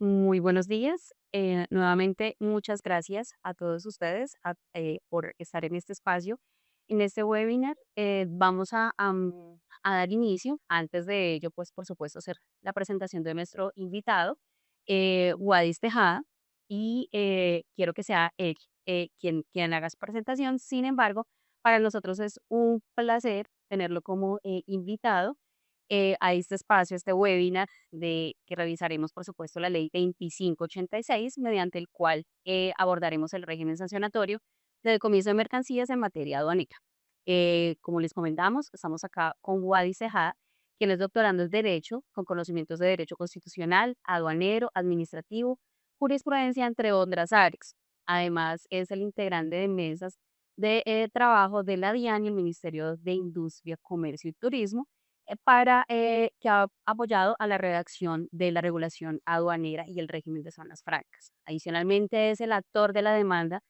Muy buenos días. Nuevamente, muchas gracias a todos ustedes por estar en este espacio. En este webinar vamos a dar inicio. Antes de ello, pues por supuesto, hacer la presentación de nuestro invitado, Wadis Tejada, y quiero que sea él quien haga su presentación. Sin embargo, para nosotros es un placer tenerlo como invitado a este espacio, este webinar de que revisaremos, por supuesto, la ley 2586, mediante el cual abordaremos el régimen sancionatorio de decomiso de mercancías en materia aduanera. Como les comentamos, estamos acá con Wadi Sejada, quien es doctorando en Derecho, con conocimientos de Derecho Constitucional, Aduanero, Administrativo, Jurisprudencia, entre otras áreas. Además, es el integrante de mesas de trabajo de la DIAN y el Ministerio de Industria, Comercio y Turismo, que ha apoyado a la redacción de la regulación aduanera y el régimen de zonas francas. Adicionalmente, es el actor de la demanda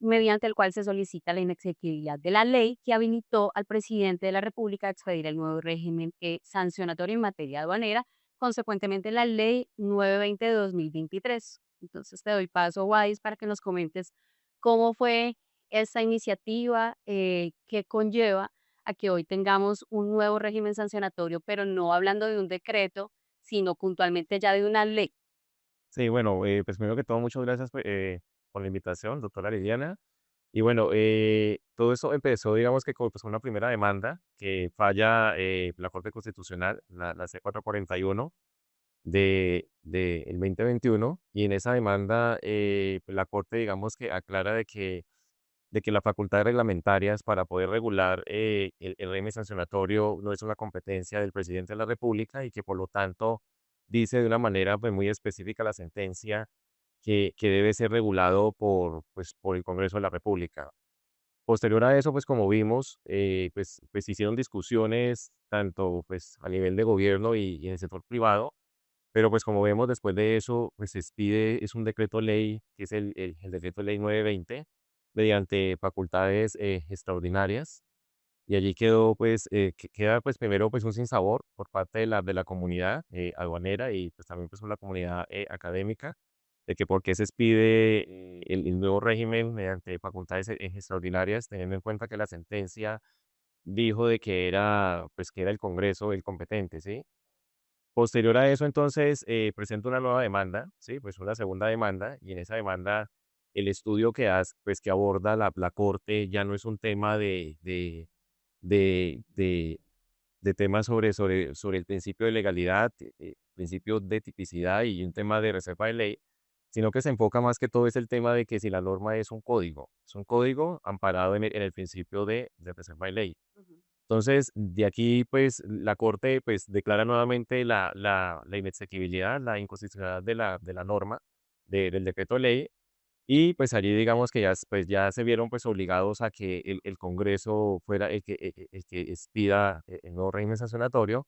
mediante el cual se solicita la inexequibilidad de la ley que habilitó al presidente de la República a expedir el nuevo régimen sancionatorio en materia aduanera, consecuentemente la ley 920 de 2023. Entonces te doy paso, Wais, para que nos comentes cómo fue esta iniciativa que conlleva a que hoy tengamos un nuevo régimen sancionatorio, pero no hablando de un decreto, sino puntualmente ya de una ley. Sí, bueno, pues primero que todo, muchas gracias por la invitación, doctora Liliana. Y bueno, todo eso empezó, digamos que con pues, una primera demanda que falla la Corte Constitucional, la C441 el 2021, y en esa demanda pues, la Corte, digamos que aclara de que las facultades reglamentarias para poder regular el régimen sancionatorio no es una competencia del presidente de la República y que por lo tanto dice de una manera pues, muy específica la sentencia que debe ser regulado por el Congreso de la República. Posterior a eso, pues como vimos, pues hicieron discusiones tanto pues a nivel de gobierno y en el sector privado, pero pues como vemos después de eso, pues se expide, es un decreto ley, que es el decreto ley 920, mediante facultades extraordinarias. Y allí quedó, pues, queda, pues, primero, pues, un sinsabor por parte de la comunidad aduanera y, pues, también, pues, por la comunidad académica, de que por qué se expide el nuevo régimen mediante facultades extraordinarias, teniendo en cuenta que la sentencia dijo de que era, pues, que era el Congreso el competente, ¿sí? Posterior a eso, entonces, presento una nueva demanda, ¿sí? Pues una segunda demanda, y en esa demanda el estudio que hace, pues que aborda la Corte ya no es un tema de, de, de temas sobre el principio de legalidad, principio de tipicidad y un tema de reserva de ley, sino que se enfoca más que todo es el tema de que si la norma es un código amparado en el principio de reserva de ley. Ujú. Entonces, de aquí, pues, la Corte, pues, declara nuevamente la inexequibilidad, la inconstitucionalidad de la norma, del decreto ley, y pues allí digamos que pues, ya se vieron pues obligados a que el Congreso fuera el que expida el nuevo régimen sancionatorio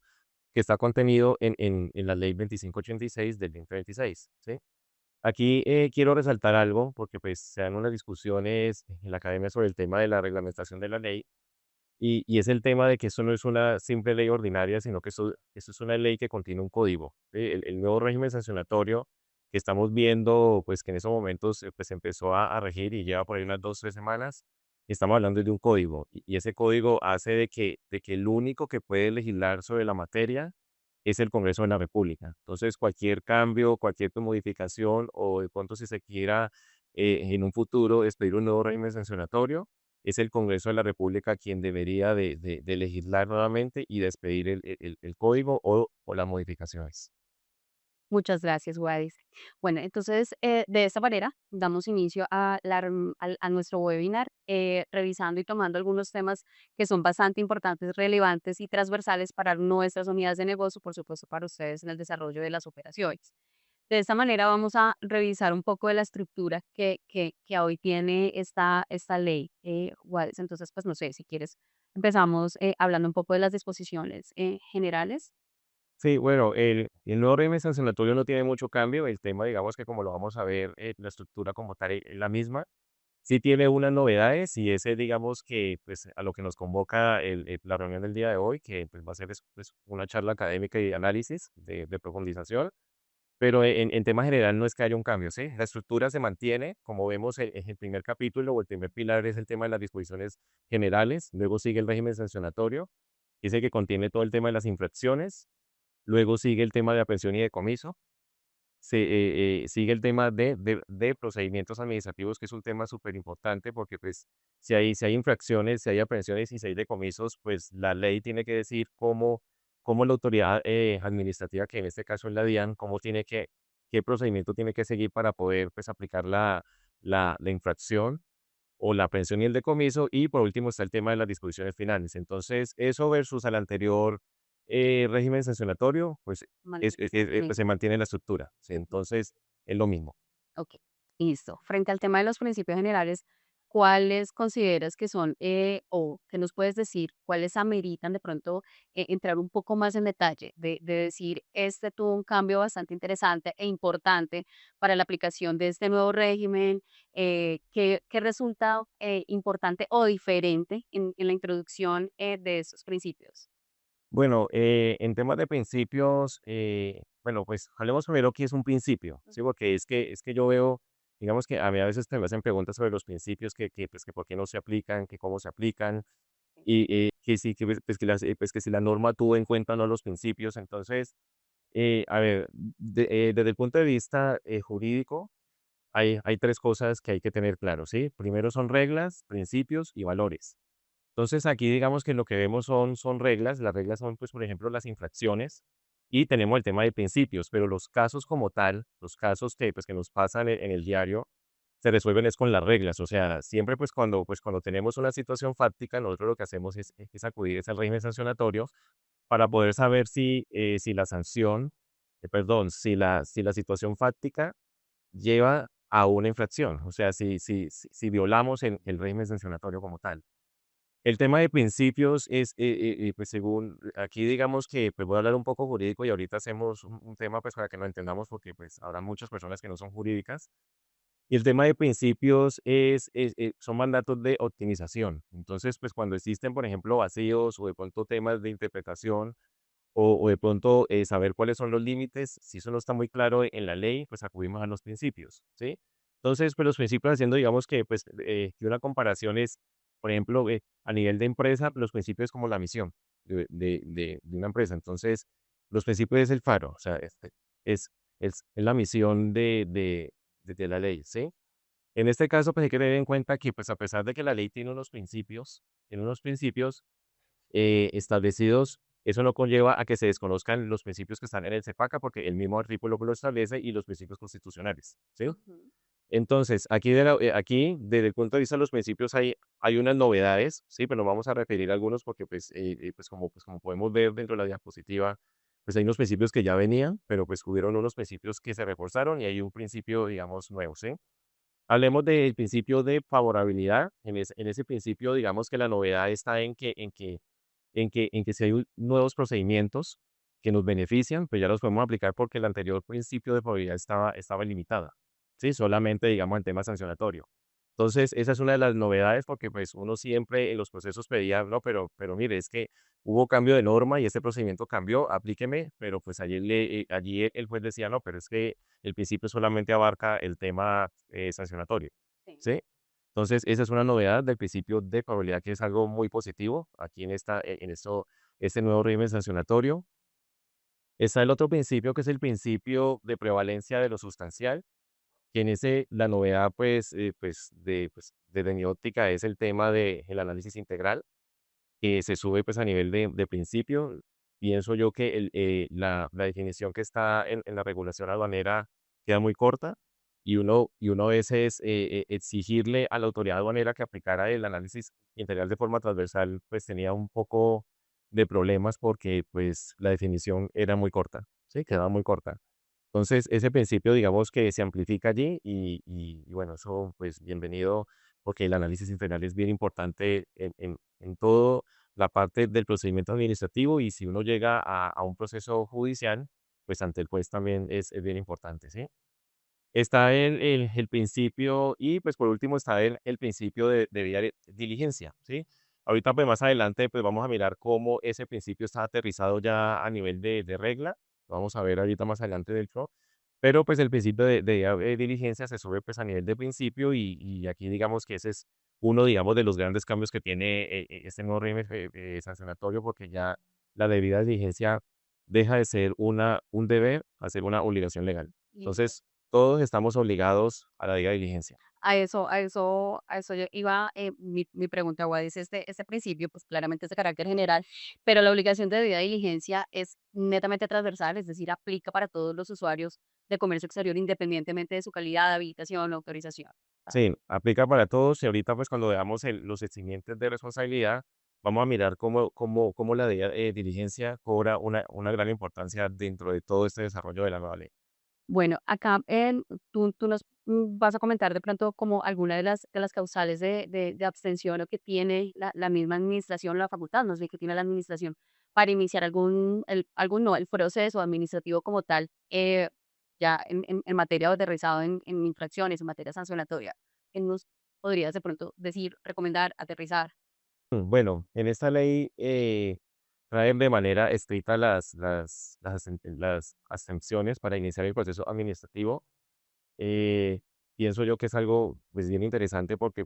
que está contenido en la ley 2586 del 2026, ¿sí? Aquí quiero resaltar algo porque pues se dan unas discusiones en la academia sobre el tema de la reglamentación de la ley y es el tema de que esto no es una simple ley ordinaria, sino que esto es una ley que contiene un código. ¿Sí? El nuevo régimen sancionatorio que estamos viendo, pues que en esos momentos pues empezó a regir y lleva por ahí unas 2, 3 semanas, estamos hablando de un código. Y ese código hace de que el único que puede legislar sobre la materia es el Congreso de la República. Entonces, cualquier cambio, cualquier modificación o de pronto si se quiera en un futuro expedir un nuevo régimen sancionatorio, es el Congreso de la República quien debería de legislar nuevamente y despedir el código o las modificaciones. Muchas gracias, Wadis. Bueno, entonces, de esta manera damos inicio a nuestro webinar, revisando y tomando algunos temas que son bastante importantes, relevantes y transversales para nuestras unidades de negocio, por supuesto, para ustedes en el desarrollo de las operaciones. De esta manera vamos a revisar un poco de la estructura que hoy tiene esta ley, Wadis. Entonces, pues no sé, si quieres, empezamos hablando un poco de las disposiciones generales. Sí, bueno, el nuevo régimen sancionatorio no tiene mucho cambio. El tema, digamos que como lo vamos a ver, la estructura como tal es la misma. Sí tiene unas novedades y ese, digamos que pues a lo que nos convoca la reunión del día de hoy, que pues va a ser pues, una charla académica y de análisis, de profundización. pero en tema general no es que haya un cambio, ¿sí? La estructura se mantiene, como vemos en el primer capítulo o el primer pilar es el tema de las disposiciones generales, luego sigue el régimen sancionatorio, que es el que contiene todo el tema de las infracciones, luego sigue el tema de aprehensión y decomiso, sigue el tema de procedimientos administrativos, que es un tema súper importante porque pues si hay infracciones, si hay aprehensiones y si hay decomisos, pues la ley tiene que decir cómo la autoridad administrativa, que en este caso es la DIAN, qué procedimiento tiene que seguir para poder pues aplicar la infracción o la aprehensión y el decomiso, y por último está el tema de las disposiciones finales. Entonces, eso versus al anterior régimen sancionatorio, pues, Mantenido el pues se mismo. mantiene la estructura, ¿sí? Entonces, es lo mismo. Ok, listo. Frente al tema de los principios generales, ¿cuáles consideras que son, o que nos puedes decir, cuáles ameritan de pronto entrar un poco más en detalle de decir, este tuvo un cambio bastante interesante e importante para la aplicación de este nuevo régimen? ¿Qué resulta importante o diferente en la introducción de estos principios? Bueno, en temas de principios, bueno, pues hablemos primero qué es un principio, ¿sí? Ujú, Porque es que yo veo, digamos que a mí a veces me hacen preguntas sobre los principios pues, que por qué no se aplican, que cómo se aplican, sí, y que sí, pues que si la norma tuvo en cuenta o no los principios. Entonces, a ver, desde el punto de vista jurídico, hay tres cosas que hay que tener claro, ¿sí? Primero son reglas, principios y valores. Entonces, aquí digamos que lo que vemos son reglas. Las reglas son, pues, por ejemplo, las infracciones y tenemos el tema de principios, pero los casos como tal, los casos que, pues, que nos pasan en el diario, se resuelven es con las reglas. O sea, siempre, pues, cuando tenemos una situación fáctica, nosotros lo que hacemos es acudir al régimen sancionatorio para poder saber si la sanción, perdón, si la situación fáctica lleva a una infracción. O sea, si violamos el régimen sancionatorio como tal. El tema de principios es, pues según aquí digamos que pues voy a hablar un poco jurídico y ahorita hacemos un tema pues para que lo entendamos porque pues habrá muchas personas que no son jurídicas. Y el tema de principios son mandatos de optimización. Entonces pues cuando existen por ejemplo vacíos o de pronto temas de interpretación o de pronto saber cuáles son los límites, si eso no está muy claro en la ley, pues acudimos a los principios, ¿sí? Entonces, pues los principios haciendo, digamos que, pues, que una comparación es, por ejemplo, a nivel de empresa, los principios como la misión de una empresa. Entonces, los principios es el faro, o sea, es la misión de la ley, ¿sí? En este caso, pues hay que tener en cuenta que, pues a pesar de que la ley tiene unos principios establecidos, eso no conlleva a que se desconozcan los principios que están en el CEPACA, porque el mismo artículo lo establece y los principios constitucionales, ¿sí? ujú, Entonces, aquí, desde el punto de vista de los principios, hay unas novedades, ¿sí? Pero nos vamos a referir a algunos porque, pues como podemos ver dentro de la diapositiva, pues hay unos principios que ya venían, pero pues hubieron unos principios que se reforzaron y hay un principio, digamos, nuevo, ¿sí? Hablemos del principio de favorabilidad. En ese principio, digamos que la novedad está en que si hay nuevos procedimientos que nos benefician, pues ya los podemos aplicar porque el anterior principio de probabilidad estaba limitada, ¿sí? Solamente, digamos, el tema sancionatorio. Entonces, esa es una de las novedades porque pues uno siempre en los procesos pedía, no, pero mire, es que hubo cambio de norma y este procedimiento cambió, aplíqueme, pero pues allí el juez decía, no, pero es que el principio solamente abarca el tema sancionatorio, sí, ¿sí? Entonces, esa es una novedad del principio de probabilidad que es algo muy positivo aquí este nuevo régimen sancionatorio. Está el otro principio que es el principio de prevalencia de lo sustancial, que en ese la novedad desde mi óptica es el tema del análisis integral que se sube pues a nivel de principio. Pienso yo que la definición que está en la regulación aduanera queda muy corta y uno a veces exigirle a la autoridad aduanera que aplicara el análisis integral de forma transversal pues tenía un poco de problemas porque pues la definición era muy corta, ¿sí? Quedaba muy corta. Entonces, ese principio, digamos que se amplifica allí y bueno, eso pues bienvenido porque el análisis integral es bien importante en todo la parte del procedimiento administrativo y si uno llega a un proceso judicial, pues ante el juez también es bien importante, ¿sí? Está el principio y pues por último está el principio de debida diligencia, ¿sí? Ahorita pues más adelante pues vamos a mirar cómo ese principio está aterrizado ya a nivel de regla. Vamos a ver ahorita más adelante del pro. pero pues el principio de diligencia se sube pues a nivel de principio y aquí digamos que ese es uno, digamos, de los grandes cambios que tiene este nuevo régimen sancionatorio, porque ya la debida diligencia deja de ser un deber a ser una obligación legal. Listo. Entonces, todos estamos obligados a la debida diligencia. A eso yo iba, mi pregunta, Wadis, este principio, pues claramente es de carácter general, pero la obligación de debida diligencia es netamente transversal, es decir, aplica para todos los usuarios de comercio exterior independientemente de su calidad, habilitación o autorización. Ah, Sí, aplica para todos y ahorita pues cuando veamos los eximientes de responsabilidad, vamos a mirar cómo la diligencia cobra una gran importancia dentro de todo este desarrollo de la nueva ley. bueno, acá tú nos vas a comentar de pronto como alguna de las causales de abstención o que tiene la misma administración, la facultad, no sé, que tiene la administración para iniciar el proceso administrativo como tal, ya en materia o aterrizado en infracciones, en materia sancionatoria. ¿Qué nos podrías de pronto decir, recomendar, aterrizar? Bueno, en esta ley traen de manera estricta las abstenciones para iniciar el proceso administrativo. Pienso yo que es algo pues bien interesante porque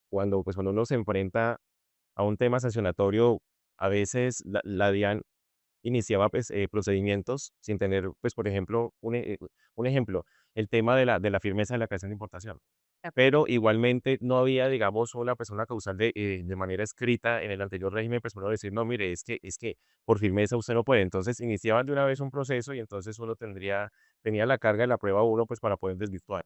cuando uno se enfrenta a un tema sancionatorio, a veces la DIAN iniciaba pues, procedimientos sin tener, pues, por ejemplo, un ejemplo, el tema de la firmeza de la creación de importación. De acuerdo. Pero igualmente no había, digamos, una persona causal de manera escrita en el anterior régimen, pues uno decir, no, mire, es que por firmeza usted no puede. Entonces iniciaban de una vez un proceso y entonces tenía la carga de la prueba uno, pues para poder desvirtuar.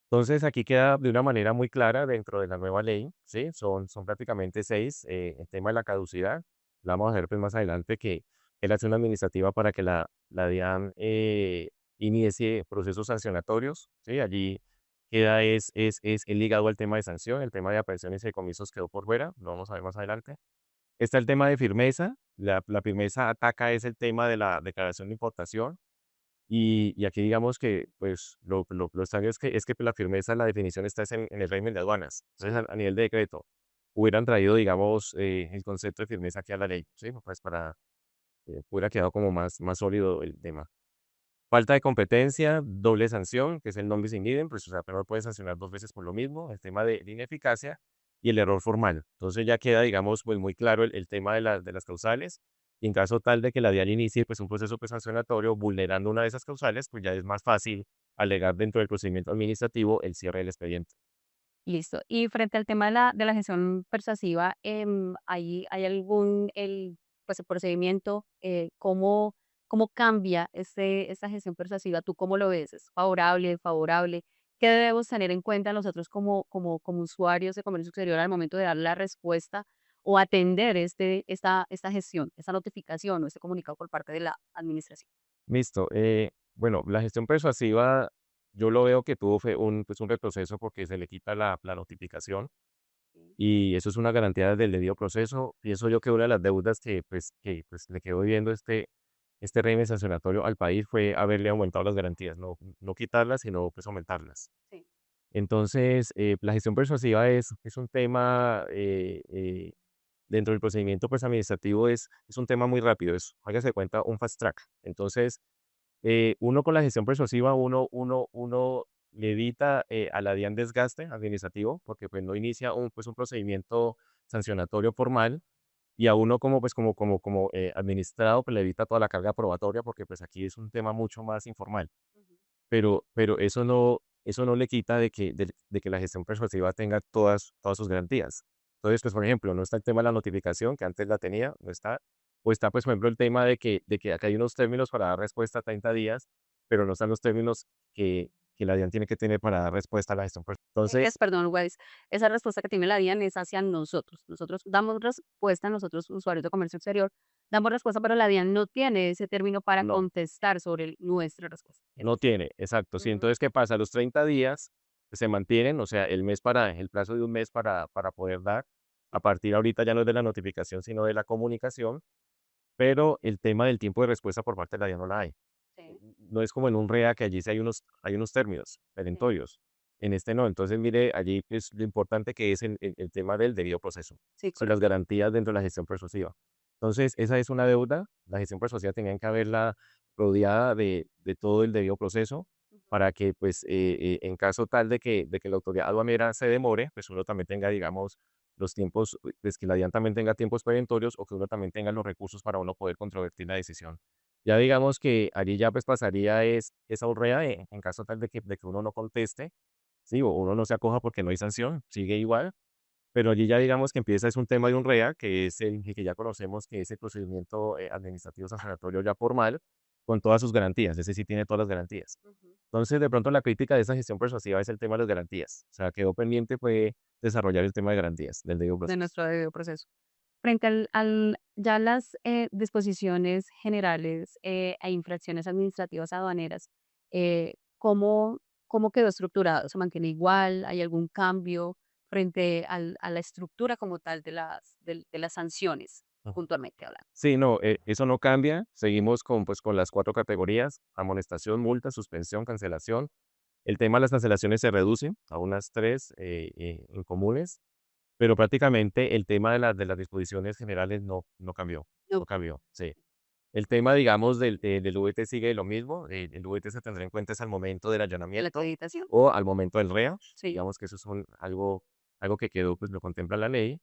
Entonces, aquí queda de una manera muy clara dentro de la nueva ley, ¿sí? Son prácticamente 6, el tema de la caducidad, la vamos a ver, pues, más adelante que es la acción administrativa para que la DIAN, inicie procesos sancionatorios, ¿sí? Allí queda es el ligado al tema de sanción, el tema de aprehensiones y decomisos quedó por fuera, lo vamos a ver más adelante. Está el tema de firmeza, la firmeza ataca es el tema de la declaración de importación, y aquí digamos que, pues, lo extraño es que la firmeza, la definición está es en el régimen de aduanas. Entonces, Sí. a nivel de decreto, hubieran traído, digamos, el concepto de firmeza aquí a la ley, ¿sí? Pues, para que hubiera quedado como más sólido el tema. Falta de competencia, doble sanción, que es el non bis in idem, pues, o sea, pero puede sancionar 2 veces por lo mismo, el tema de ineficacia y el error formal. Entonces, ya queda, digamos, pues, muy claro el tema de las causales, y en caso tal de que la DIAN inicie, pues, un proceso, pues, sancionatorio vulnerando una de esas causales, pues, ya es más fácil alegar dentro del procedimiento administrativo el cierre del expediente. Listo. Y frente al tema de la gestión persuasiva, ¿hay algún, pues, el procedimiento, cómo cambia esta gestión persuasiva? ¿Tú cómo lo ves? ¿Es favorable, desfavorable? ¿Qué debemos tener en cuenta nosotros como usuarios de comercio exterior al momento de dar la respuesta o atender esta gestión, esta notificación o este comunicado por parte de la administración? Listo, bueno, la gestión persuasiva, yo lo veo que tuvo fue un retroceso porque se le quita la notificación. Sí, Y eso es una garantía del debido proceso. Pienso yo que una de las deudas que le quedó viendo este régimen sancionatorio al país fue haberle aumentado las garantías, no quitarlas, sino pues aumentarlas. sí. Entonces, la gestión persuasiva es un tema, dentro del procedimiento pues administrativo es un tema muy rápido, hágase de cuenta, un fast track. Entonces, uno con la gestión persuasiva, uno le evita a la DIAN desgaste administrativo, porque pues no inicia un procedimiento sancionatorio formal, y a uno como administrado, pues le evita toda la carga probatoria, porque pues aquí es un tema mucho más informal. Ujú. Pero eso no le quita de que la gestión persuasiva tenga todas sus garantías. Entonces, pues, por ejemplo, no está el tema de la notificación, que antes la tenía, no está. O está, pues, por ejemplo, el tema de que acá hay unos términos para dar respuesta a 30 días, pero no están los términos que la DIAN tiene que tener para dar respuesta a la gestión persuasiva. Entonces, Perdón, Wes, esa respuesta que tiene la DIAN es hacia nosotros. Nosotros damos respuesta, nosotros usuarios de comercio exterior, damos respuesta, pero la DIAN no tiene ese término para no, contestar sobre nuestra respuesta. Es no así. tiene, exacto. Sí, Ujú. entonces, ¿qué pasa? Los 30 días pues, se mantienen, o sea, el plazo de un mes para poder dar. A partir ahorita ya no es de la notificación, sino de la comunicación. Pero el tema del tiempo de respuesta por parte de la DIAN no la hay. Sí, No es como en un REA que allí sí hay unos términos sí, perentorios. En este no. Entonces, mire, allí es lo importante que es el tema del debido proceso. sí, Sí, las correcto. garantías dentro de la gestión persuasiva. Entonces, esa es una deuda. La gestión persuasiva tenían que haberla. rodeada de todo el debido proceso Ujú. para que, pues, en caso tal de que la autoridad aduanera se demore, pues uno también tenga, digamos, los tiempos, pues que la DIAN también tenga tiempos perentorios o que uno también tenga los recursos para uno poder controvertir la decisión. Ya digamos que allí ya pues pasaría esa urrea en caso tal de que uno no conteste, sí, o uno no se acoja porque no hay sanción, sigue igual, pero allí ya digamos que empieza es un tema de un REA, que es el que ya conocemos, que es el procedimiento administrativo sancionatorio ya formal, con todas sus garantías, ese sí tiene todas las garantías. Ujú. Entonces, de pronto la crítica de esa gestión persuasiva es el tema de las garantías. O sea, quedó pendiente fue desarrollar el tema de garantías del debido De proceso. nuestro debido proceso. Frente al ya las, disposiciones generales, e infracciones administrativas aduaneras, ¿cómo quedó estructurado? ¿Se mantiene igual? ¿Hay algún cambio frente a la estructura como tal de las sanciones, Ujú. puntualmente hablando? Sí, no, eso no cambia. Seguimos con, pues, con las 4 categorías: amonestación, multa, suspensión, cancelación. El tema de las cancelaciones se reduce a unas 3 en comunes, pero prácticamente el tema de las disposiciones generales no cambió, no Okey. cambió, sí. El tema, digamos, del VT sigue lo mismo, el VT se tendrá en cuenta es al momento del ¿La allanamiento acreditación? o al momento del REA, Sí. digamos que eso es algo que quedó, pues, lo contempla la ley,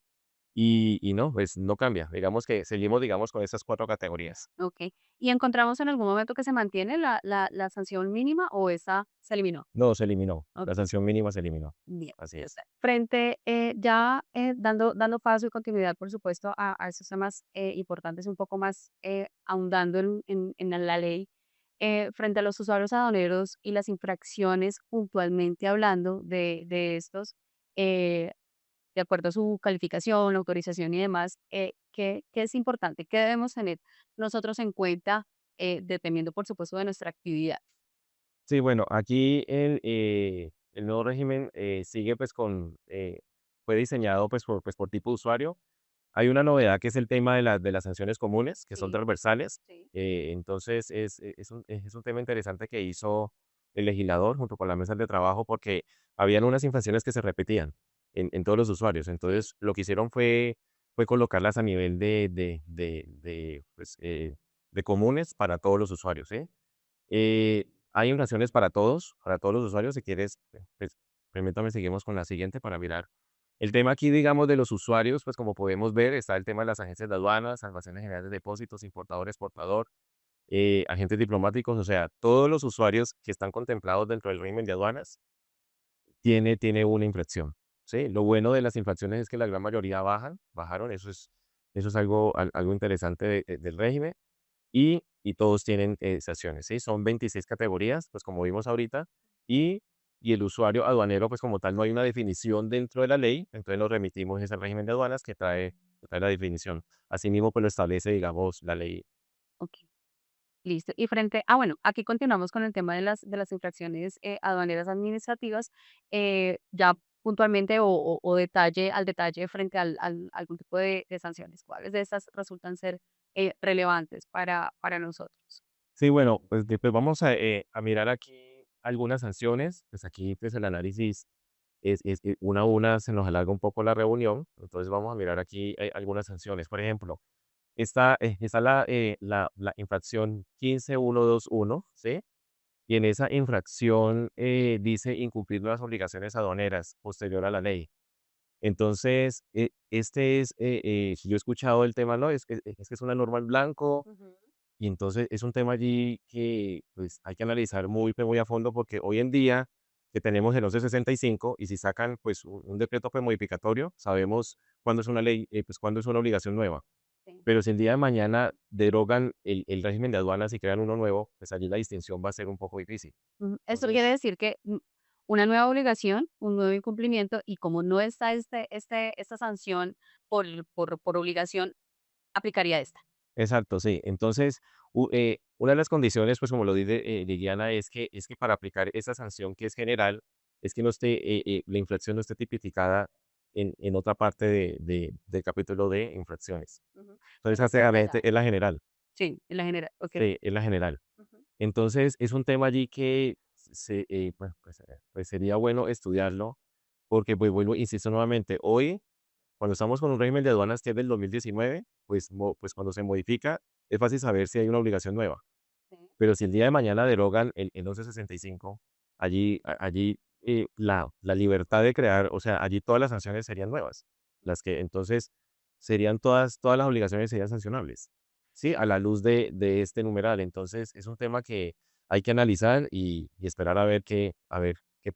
y no, pues, no cambia. Digamos que seguimos, digamos, con esas 4 categorías. Okey. ¿Y encontramos en algún momento que se mantiene la sanción mínima o esa se eliminó? No, se eliminó, la Okey. sanción mínima se eliminó, Bien, así es. total. Frente, ya dando paso y continuidad, por supuesto, a esos temas importantes, un poco más ahondando en la ley, frente a los usuarios aduaneros y las infracciones, puntualmente hablando de estos, eh, de acuerdo a su calificación, autorización y demás, ¿qué es importante? ¿Qué debemos tener nosotros en cuenta, dependiendo, por supuesto, de nuestra actividad? Sí, bueno, aquí el nuevo régimen sigue pues fue diseñado pues por tipo de usuario. Hay una novedad que es el tema de las sanciones comunes, que son Sí, transversales. sí, Entonces es un tema interesante que hizo el legislador junto con la mesa de trabajo porque habían unas infracciones que se repetían en todos los usuarios. sí. Entonces lo que hicieron fue colocarlas a nivel de comunes para todos los usuarios, ¿sí? Hay infracciones para todos los usuarios. Si quieres, pues, permítame, seguimos con la siguiente para mirar. El tema aquí, digamos, de los usuarios, pues como podemos ver, está el tema de las agencias de aduanas, almacenes generales de depósitos, importador, exportador, agentes diplomáticos, o sea, todos los usuarios que están contemplados dentro del régimen de aduanas tiene una infracción, ¿sí? Lo bueno de las infracciones es que la gran mayoría bajaron, eso es algo interesante del régimen y todos tienen sanciones, ¿sí? Son 26 categorías, pues como vimos ahorita, y, y el usuario aduanero, pues como tal, no hay una definición dentro de la ley, entonces nos remitimos es al régimen de aduanas que trae la definición. Asimismo, pues lo establece, digamos, la ley. Ok. Listo. Y bueno, aquí continuamos con el tema de las infracciones aduaneras administrativas, ya puntualmente o al detalle frente algún tipo de sanciones. ¿Cuáles de estas resultan ser relevantes para nosotros? Sí, bueno, pues después vamos a mirar aquí algunas sanciones, pues aquí pues el análisis una a una se nos alarga un poco la reunión, entonces vamos a mirar aquí algunas sanciones. Por ejemplo, está la infracción 15121, ¿sí? Y en esa infracción dice incumplir las obligaciones aduaneras posterior a la ley. Entonces, yo he escuchado el tema, ¿no? Es que es una norma en blanco, Ujú. y entonces es un tema allí que pues hay que analizar muy, pero muy a fondo porque hoy en día que tenemos el 1165 y si sacan pues un decreto pues modificatorio, sabemos cuándo es una ley, pues cuándo es una obligación nueva. Sí. Pero si el día de mañana derogan el régimen de aduanas y crean uno nuevo, pues allí la distinción va a ser un poco difícil. Ujú. Esto quiere Entonces, decir que una nueva obligación, un nuevo incumplimiento, y como no está esta sanción por obligación, aplicaría esta. exacto, sí. Entonces, una de las condiciones, pues como lo dice Liliana, es que para aplicar esa sanción que es general, es que la infracción no esté tipificada en otra parte del capítulo de infracciones. Ujú. Entonces, Eso sí es verdad. básicamente es la general. Sí, en la general. Ok. Sí, es la general. Ujú. Entonces, es un tema allí que bueno, pues sería bueno estudiarlo, porque pues vuelvo, insisto nuevamente, hoy, cuando estamos con un régimen de aduanas que es del 2019, pues cuando se modifica, es fácil saber si hay una obligación nueva. Sí. pero si el día de mañana derogan el 1165, allí la libertad de crear, o sea, allí todas las sanciones serían nuevas, las que entonces serían todas las obligaciones serían sancionables, ¿sí? A la luz de este numeral. Entonces, es un tema que hay que analizar y esperar a ver qué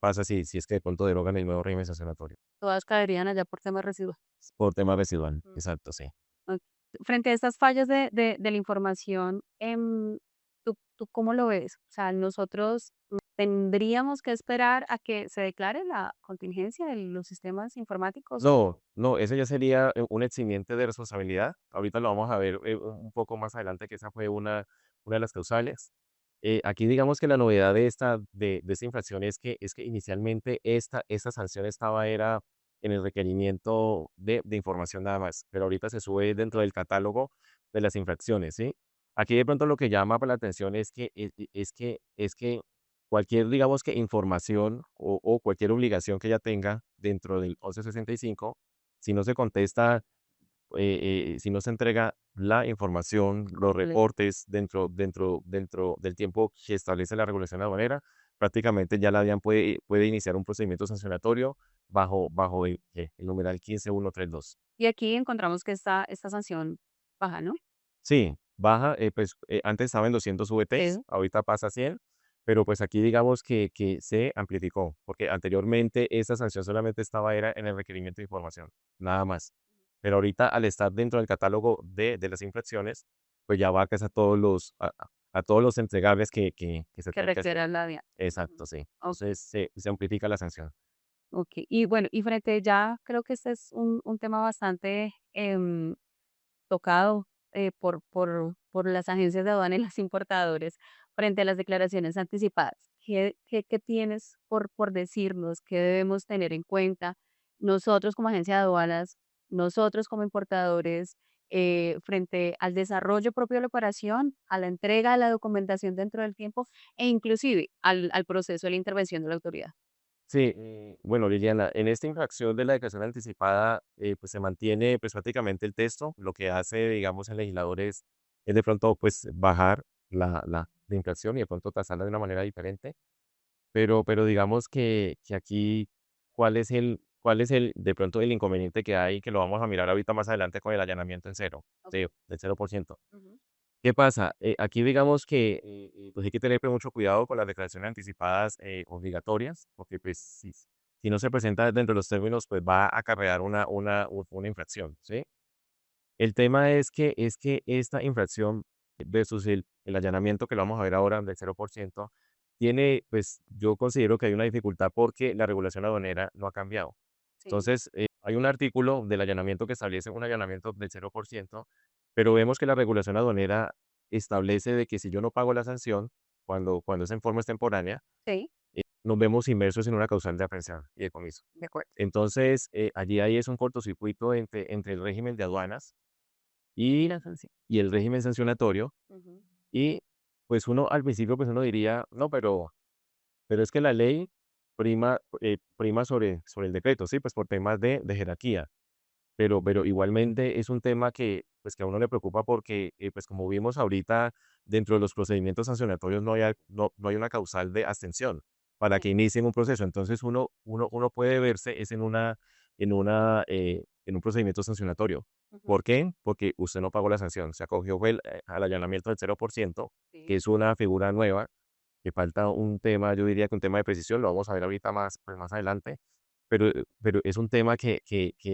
pasa si es que de pronto derogan el nuevo régimen sancionatorio. Todas caerían allá por temas residuales. Por tema residual, Mm, exacto, sí. ok. Frente a estas fallas de la información, ¿tú cómo lo ves? O sea, nosotros tendríamos que esperar a que se declare la contingencia de los sistemas informáticos. No, no, eso ya sería un eximiente de responsabilidad. Ahorita lo vamos a ver un poco más adelante, que esa fue una de las causales. Aquí digamos que la novedad de esta infracción es que inicialmente esta sanción estaba era en el requerimiento de información nada más, pero ahorita se sube dentro del catálogo de las infracciones, ¿sí? Aquí de pronto lo que llama por la atención es que cualquier, digamos que información o cualquier obligación que ella tenga dentro del 1165, si no se contesta, si no se entrega la información, los reportes dentro del tiempo que establece la regulación aduanera, prácticamente ya la DIAN puede iniciar un procedimiento sancionatorio bajo el numeral 15132. Y aquí encontramos que esta sanción baja, ¿no? Sí, baja, pues, antes estaba en 200 VTs, Sí. ahorita pasa a 100, pero, pues, aquí digamos que se amplificó, porque anteriormente esa sanción solamente estaba era en el requerimiento de información, nada más. Pero ahorita al estar dentro del catálogo de las infracciones, pues, ya abarcas a todos los entregables que se Que tengan que hacer. requiera la DIAN. Exacto, sí. Ok, Entonces se amplifica la sanción. ok. Y bueno, y frente ya creo que este es un tema bastante tocado por las agencias de aduana y los importadores frente a las declaraciones anticipadas. ¿Qué tienes por decirnos? ¿Qué debemos tener en cuenta nosotros como agencia de aduanas, nosotros como importadores, frente al desarrollo propio de la operación, a la entrega de la documentación dentro del tiempo e inclusive al proceso de la intervención de la autoridad? Sí, bueno, Liliana, en esta infracción de la declaración anticipada, pues se mantiene pues prácticamente el texto. Lo que hace, digamos, el legislador es de pronto pues bajar la infracción y de pronto tasarla de una manera diferente. Pero digamos que aquí, cuál es de pronto el inconveniente que hay? Que lo vamos a mirar ahorita más adelante con el allanamiento en cero, Ok. del 0%. Ujú. ¿Qué pasa? Aquí digamos que, pues hay que tener pues, mucho cuidado con las declaraciones anticipadas obligatorias, porque pues si no se presenta dentro de los términos, pues va a acarrear una infracción, ¿sí? El tema es que esta infracción versus el allanamiento que lo vamos a ver ahora del 0%, tiene, pues yo considero que hay una dificultad porque la regulación aduanera no ha cambiado. Sí, Entonces, hay un artículo del allanamiento que establece un allanamiento del 0%, pero vemos que la regulación aduanera establece de que si yo no pago la sanción, cuando esa informe es extemporánea, sí, nos vemos inmersos en una causal de aprehensión y decomiso. de acuerdo. Entonces, allí hay es un cortocircuito entre el régimen de aduanas Y y la sanción. y el régimen sancionatorio, Ujú. y, pues, uno al principio, pues, uno diría: "No, pero es que la ley prima sobre el decreto", ¿sí? Pues, por temas de jerarquía. Pero igualmente es un tema que, pues, que a uno le preocupa porque, pues, como vimos ahorita, dentro de los procedimientos sancionatorios no hay una causal de abstención para Sí. que inicien un proceso. Entonces, uno puede verse es en un procedimiento sancionatorio. Ujú. ¿Por qué? Porque usted no pagó la sanción. Se acogió fue al allanamiento del 0%, que Sí. es una figura nueva, que falta un tema, yo diría que un tema de precisión, lo vamos a ver ahorita más, pues, más adelante, pero es un tema que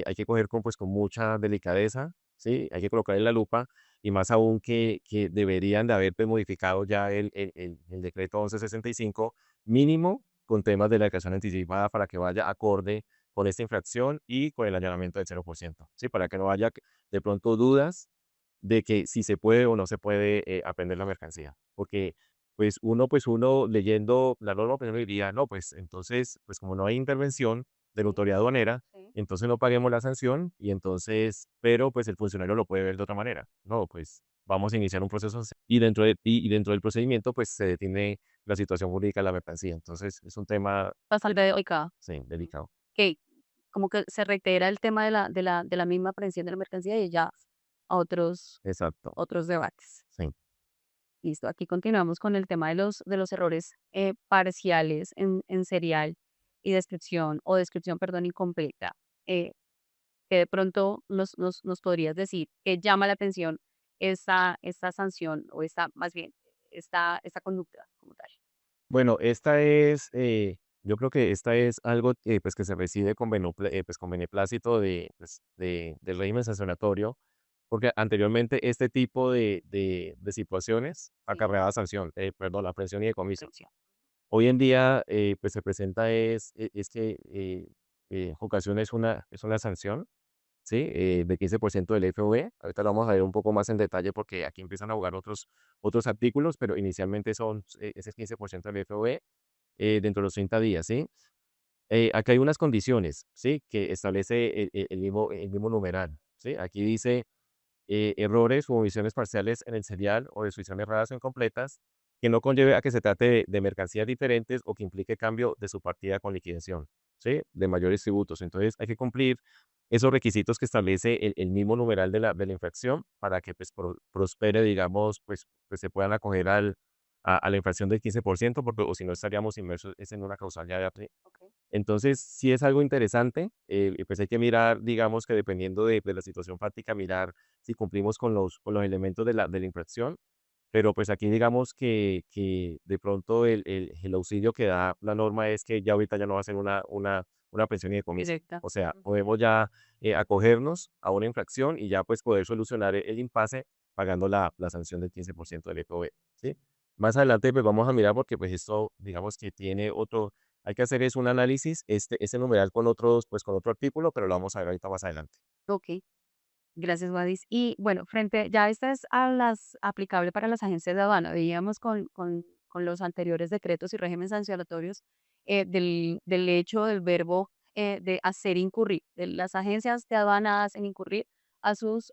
hay que coger con, pues, con mucha delicadeza, ¿sí? Hay que colocar en la lupa, y más aún que deberían de haber, pues, modificado ya el decreto 1165 mínimo con temas de la declaración anticipada para que vaya acorde con esta infracción y con el allanamiento del 0%, ¿sí? Para que no haya de pronto dudas de que si se puede o no se puede, aprender la mercancía. Porque, pues uno leyendo la norma, pues uno diría: "No, pues entonces, pues como no hay intervención de la Sí, autoridad aduanera, sí. entonces no paguemos la sanción y entonces pero, pues el funcionario lo puede ver de otra manera. No, pues vamos a iniciar un proceso y dentro del procedimiento, pues se define la situación jurídica de la mercancía". Entonces, es un tema, Bastante delicado. sí, Mm. delicado. Que como que se reitera el tema de la misma aprehensión de la mercancía y ya a otros Exacto, otros debates. sí. Listo, aquí continuamos con el tema de los errores parciales en serial y descripción, o descripción, perdón, incompleta. Eh, que de pronto nos podrías decir que llama la atención esta sanción o esta, más bien, esta conducta como tal. Bueno, yo creo que esta es algo pues, que se recibe pues, con beneplácito del régimen sancionatorio, porque anteriormente este tipo de situaciones Sí, acarreaba sanción, perdón, aprehensión y decomiso. aprehensión. Hoy en día, pues se presenta es que ocasiones es una sanción, ¿sí? De 15% del FOB. Ahorita lo vamos a ver un poco más en detalle porque aquí empiezan a jugar otros artículos, pero inicialmente ese 15% del FOB dentro de los 30 días, ¿sí? Acá hay unas condiciones, ¿sí? Que establece el mismo numeral, ¿sí? Aquí dice errores u omisiones parciales en el serial o descripciones erradas o incompletas que no conlleve a que se trate de mercancías diferentes o que implique cambio de su partida con liquidación, ¿sí? De mayores tributos. Entonces hay que cumplir esos requisitos que establece el mismo numeral de la infracción para que pues, prospere, digamos, pues se puedan acoger a la infracción del 15%, porque o si no estaríamos inmersos es en una causal ya Ok. entonces, sí es algo interesante, y pues hay que mirar, digamos que dependiendo de la situación práctica, mirar si cumplimos con los elementos de la infracción, pero pues aquí digamos que de pronto el auxilio que da la norma es que ya ahorita ya no va a ser una pensión y decomiso. Directa. O sea, Ujú. podemos ya acogernos a una infracción y ya pues poder solucionar el impasse pagando la sanción del 15% del EPOB, ¿sí? Más adelante pues vamos a mirar porque pues esto digamos que tiene otro, hay que hacer es un análisis, este numeral con otros, pues con otro artículo, pero lo vamos a ver ahorita más adelante. Ok. Gracias, Wadis. Y bueno, ya esta es a las aplicable para las agencias de aduana. Veíamos con los anteriores decretos y regímenes sancionatorios del hecho del verbo de hacer incurrir. De las agencias de aduana hacen incurrir a sus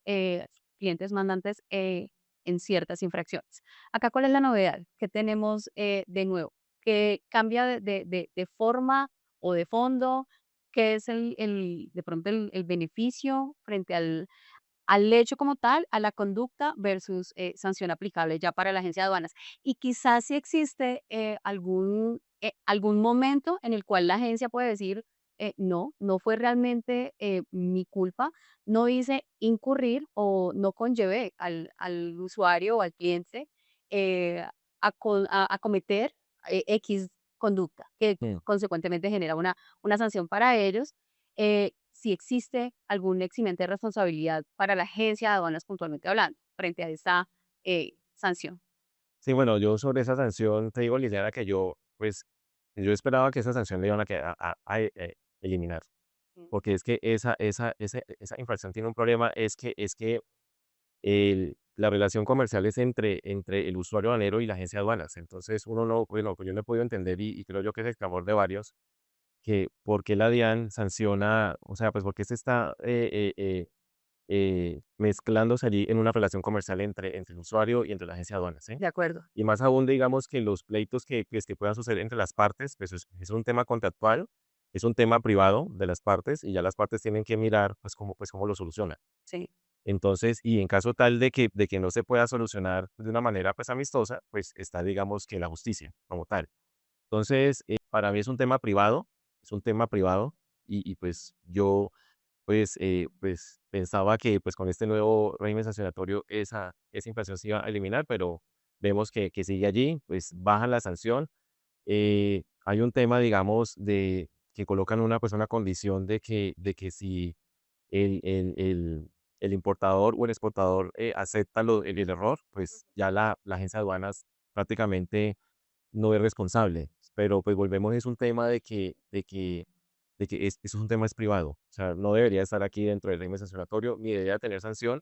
clientes mandantes en ciertas infracciones. Acá, ¿cuál es la novedad? Que tenemos de nuevo, que cambia de forma o de fondo, que es de pronto el beneficio frente al hecho como tal, a la conducta versus sanción aplicable ya para la agencia de aduanas. Y quizás si existe algún momento en el cual la agencia puede decir, no, no fue realmente mi culpa, no hice incurrir o no conllevé al usuario o al cliente a cometer X conducta, que Mm. consecuentemente genera una sanción para ellos. Si existe algún eximente de responsabilidad para la agencia de aduanas puntualmente hablando, frente a esta sanción. Sí, bueno, yo sobre esa sanción te digo, Liliana, que pues, yo esperaba que esa sanción le iban eliminar, Mm. porque es que esa infracción tiene un problema, es que la relación comercial es entre el usuario aduanero y la agencia de aduanas. Entonces, uno no, bueno, pues yo no he podido entender y creo yo que es el clamor de varios, que por qué la DIAN sanciona, o sea, pues porque se está mezclándose allí en una relación comercial entre el usuario y entre la agencia de aduanas, ¿sí? De acuerdo. Y más aún, digamos que los pleitos que puedan suceder entre las partes, pues es un tema contractual, es un tema privado de las partes y ya las partes tienen que mirar pues cómo lo solucionan. Sí, Entonces, y en caso tal de que no se pueda solucionar de una manera pues amistosa, pues está digamos que la justicia como tal. Entonces, para mí es un tema privado y pues yo pues pensaba que pues con este nuevo régimen sancionatorio esa infracción se iba a eliminar, pero vemos que sigue allí, pues bajan la sanción. Hay un tema, digamos, de que colocan una condición de que si el importador o el exportador acepta el error, pues ya la agencia de aduanas prácticamente no es responsable, pero pues volvemos, es un tema de que eso es un tema es privado, o sea, no debería estar aquí dentro del régimen sancionatorio, ni debería tener sanción,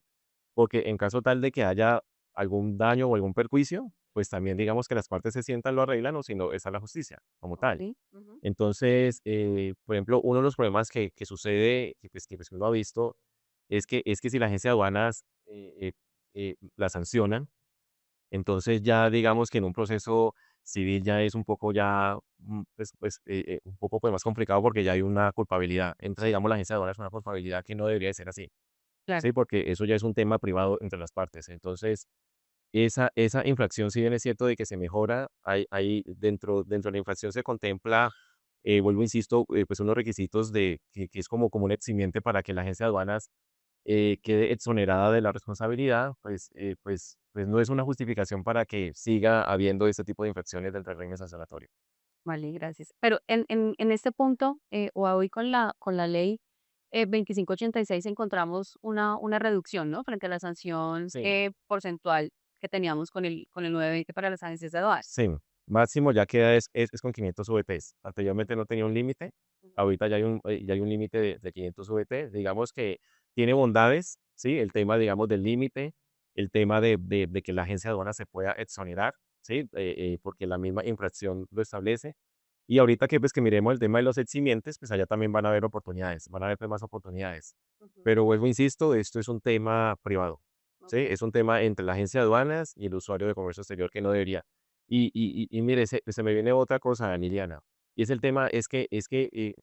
porque en caso tal de que haya algún daño o algún perjuicio, pues también digamos que las partes se sientan, lo arreglan, o si no, está la justicia como tal. ok. Ujú. Entonces, por ejemplo, uno de los problemas que sucede, que uno ha visto, es que si la agencia de aduanas la sancionan, entonces ya digamos que en un proceso civil ya es un poco ya, un poco pues más complicado porque ya hay una culpabilidad. Entra, Sí, digamos, la agencia de aduanas una culpabilidad que no debería de ser así, claro. ¿sí? Porque eso ya es un tema privado entre las partes. Entonces, esa infracción, si bien es cierto de que se mejora, hay dentro de la infracción se contempla, vuelvo, insisto, pues unos requisitos de que es como un eximiente para que la agencia de aduanas quede exonerada de la responsabilidad, pues no es una justificación para que siga habiendo este tipo de infracciones dentro del régimen sancionatorio. Vale, gracias. Pero en este punto, o hoy con la ley 2586 encontramos una reducción, ¿no? Frente a la sanción Sí. porcentual que teníamos con el 920 para las agencias de aduanas. Sí, máximo ya queda es con 500 VTs. Anteriormente no tenía un límite, Ujú. ahorita ya hay un límite de 500 VT. Digamos que tiene bondades, ¿sí? El tema, digamos, del límite, el tema de que la agencia de aduanas se pueda exonerar, ¿sí? Porque la misma infracción lo establece. Y ahorita que, pues, que miremos el tema de los eximientes, pues allá también van a haber oportunidades, van a haber, pues, más oportunidades. Ujú. Pero vuelvo, insisto, esto es un tema privado, ¿sí? Ok. Es un tema entre la agencia de aduanas y el usuario de comercio exterior que no debería. Y mire, se me viene otra cosa, Liliana, y es el tema, es que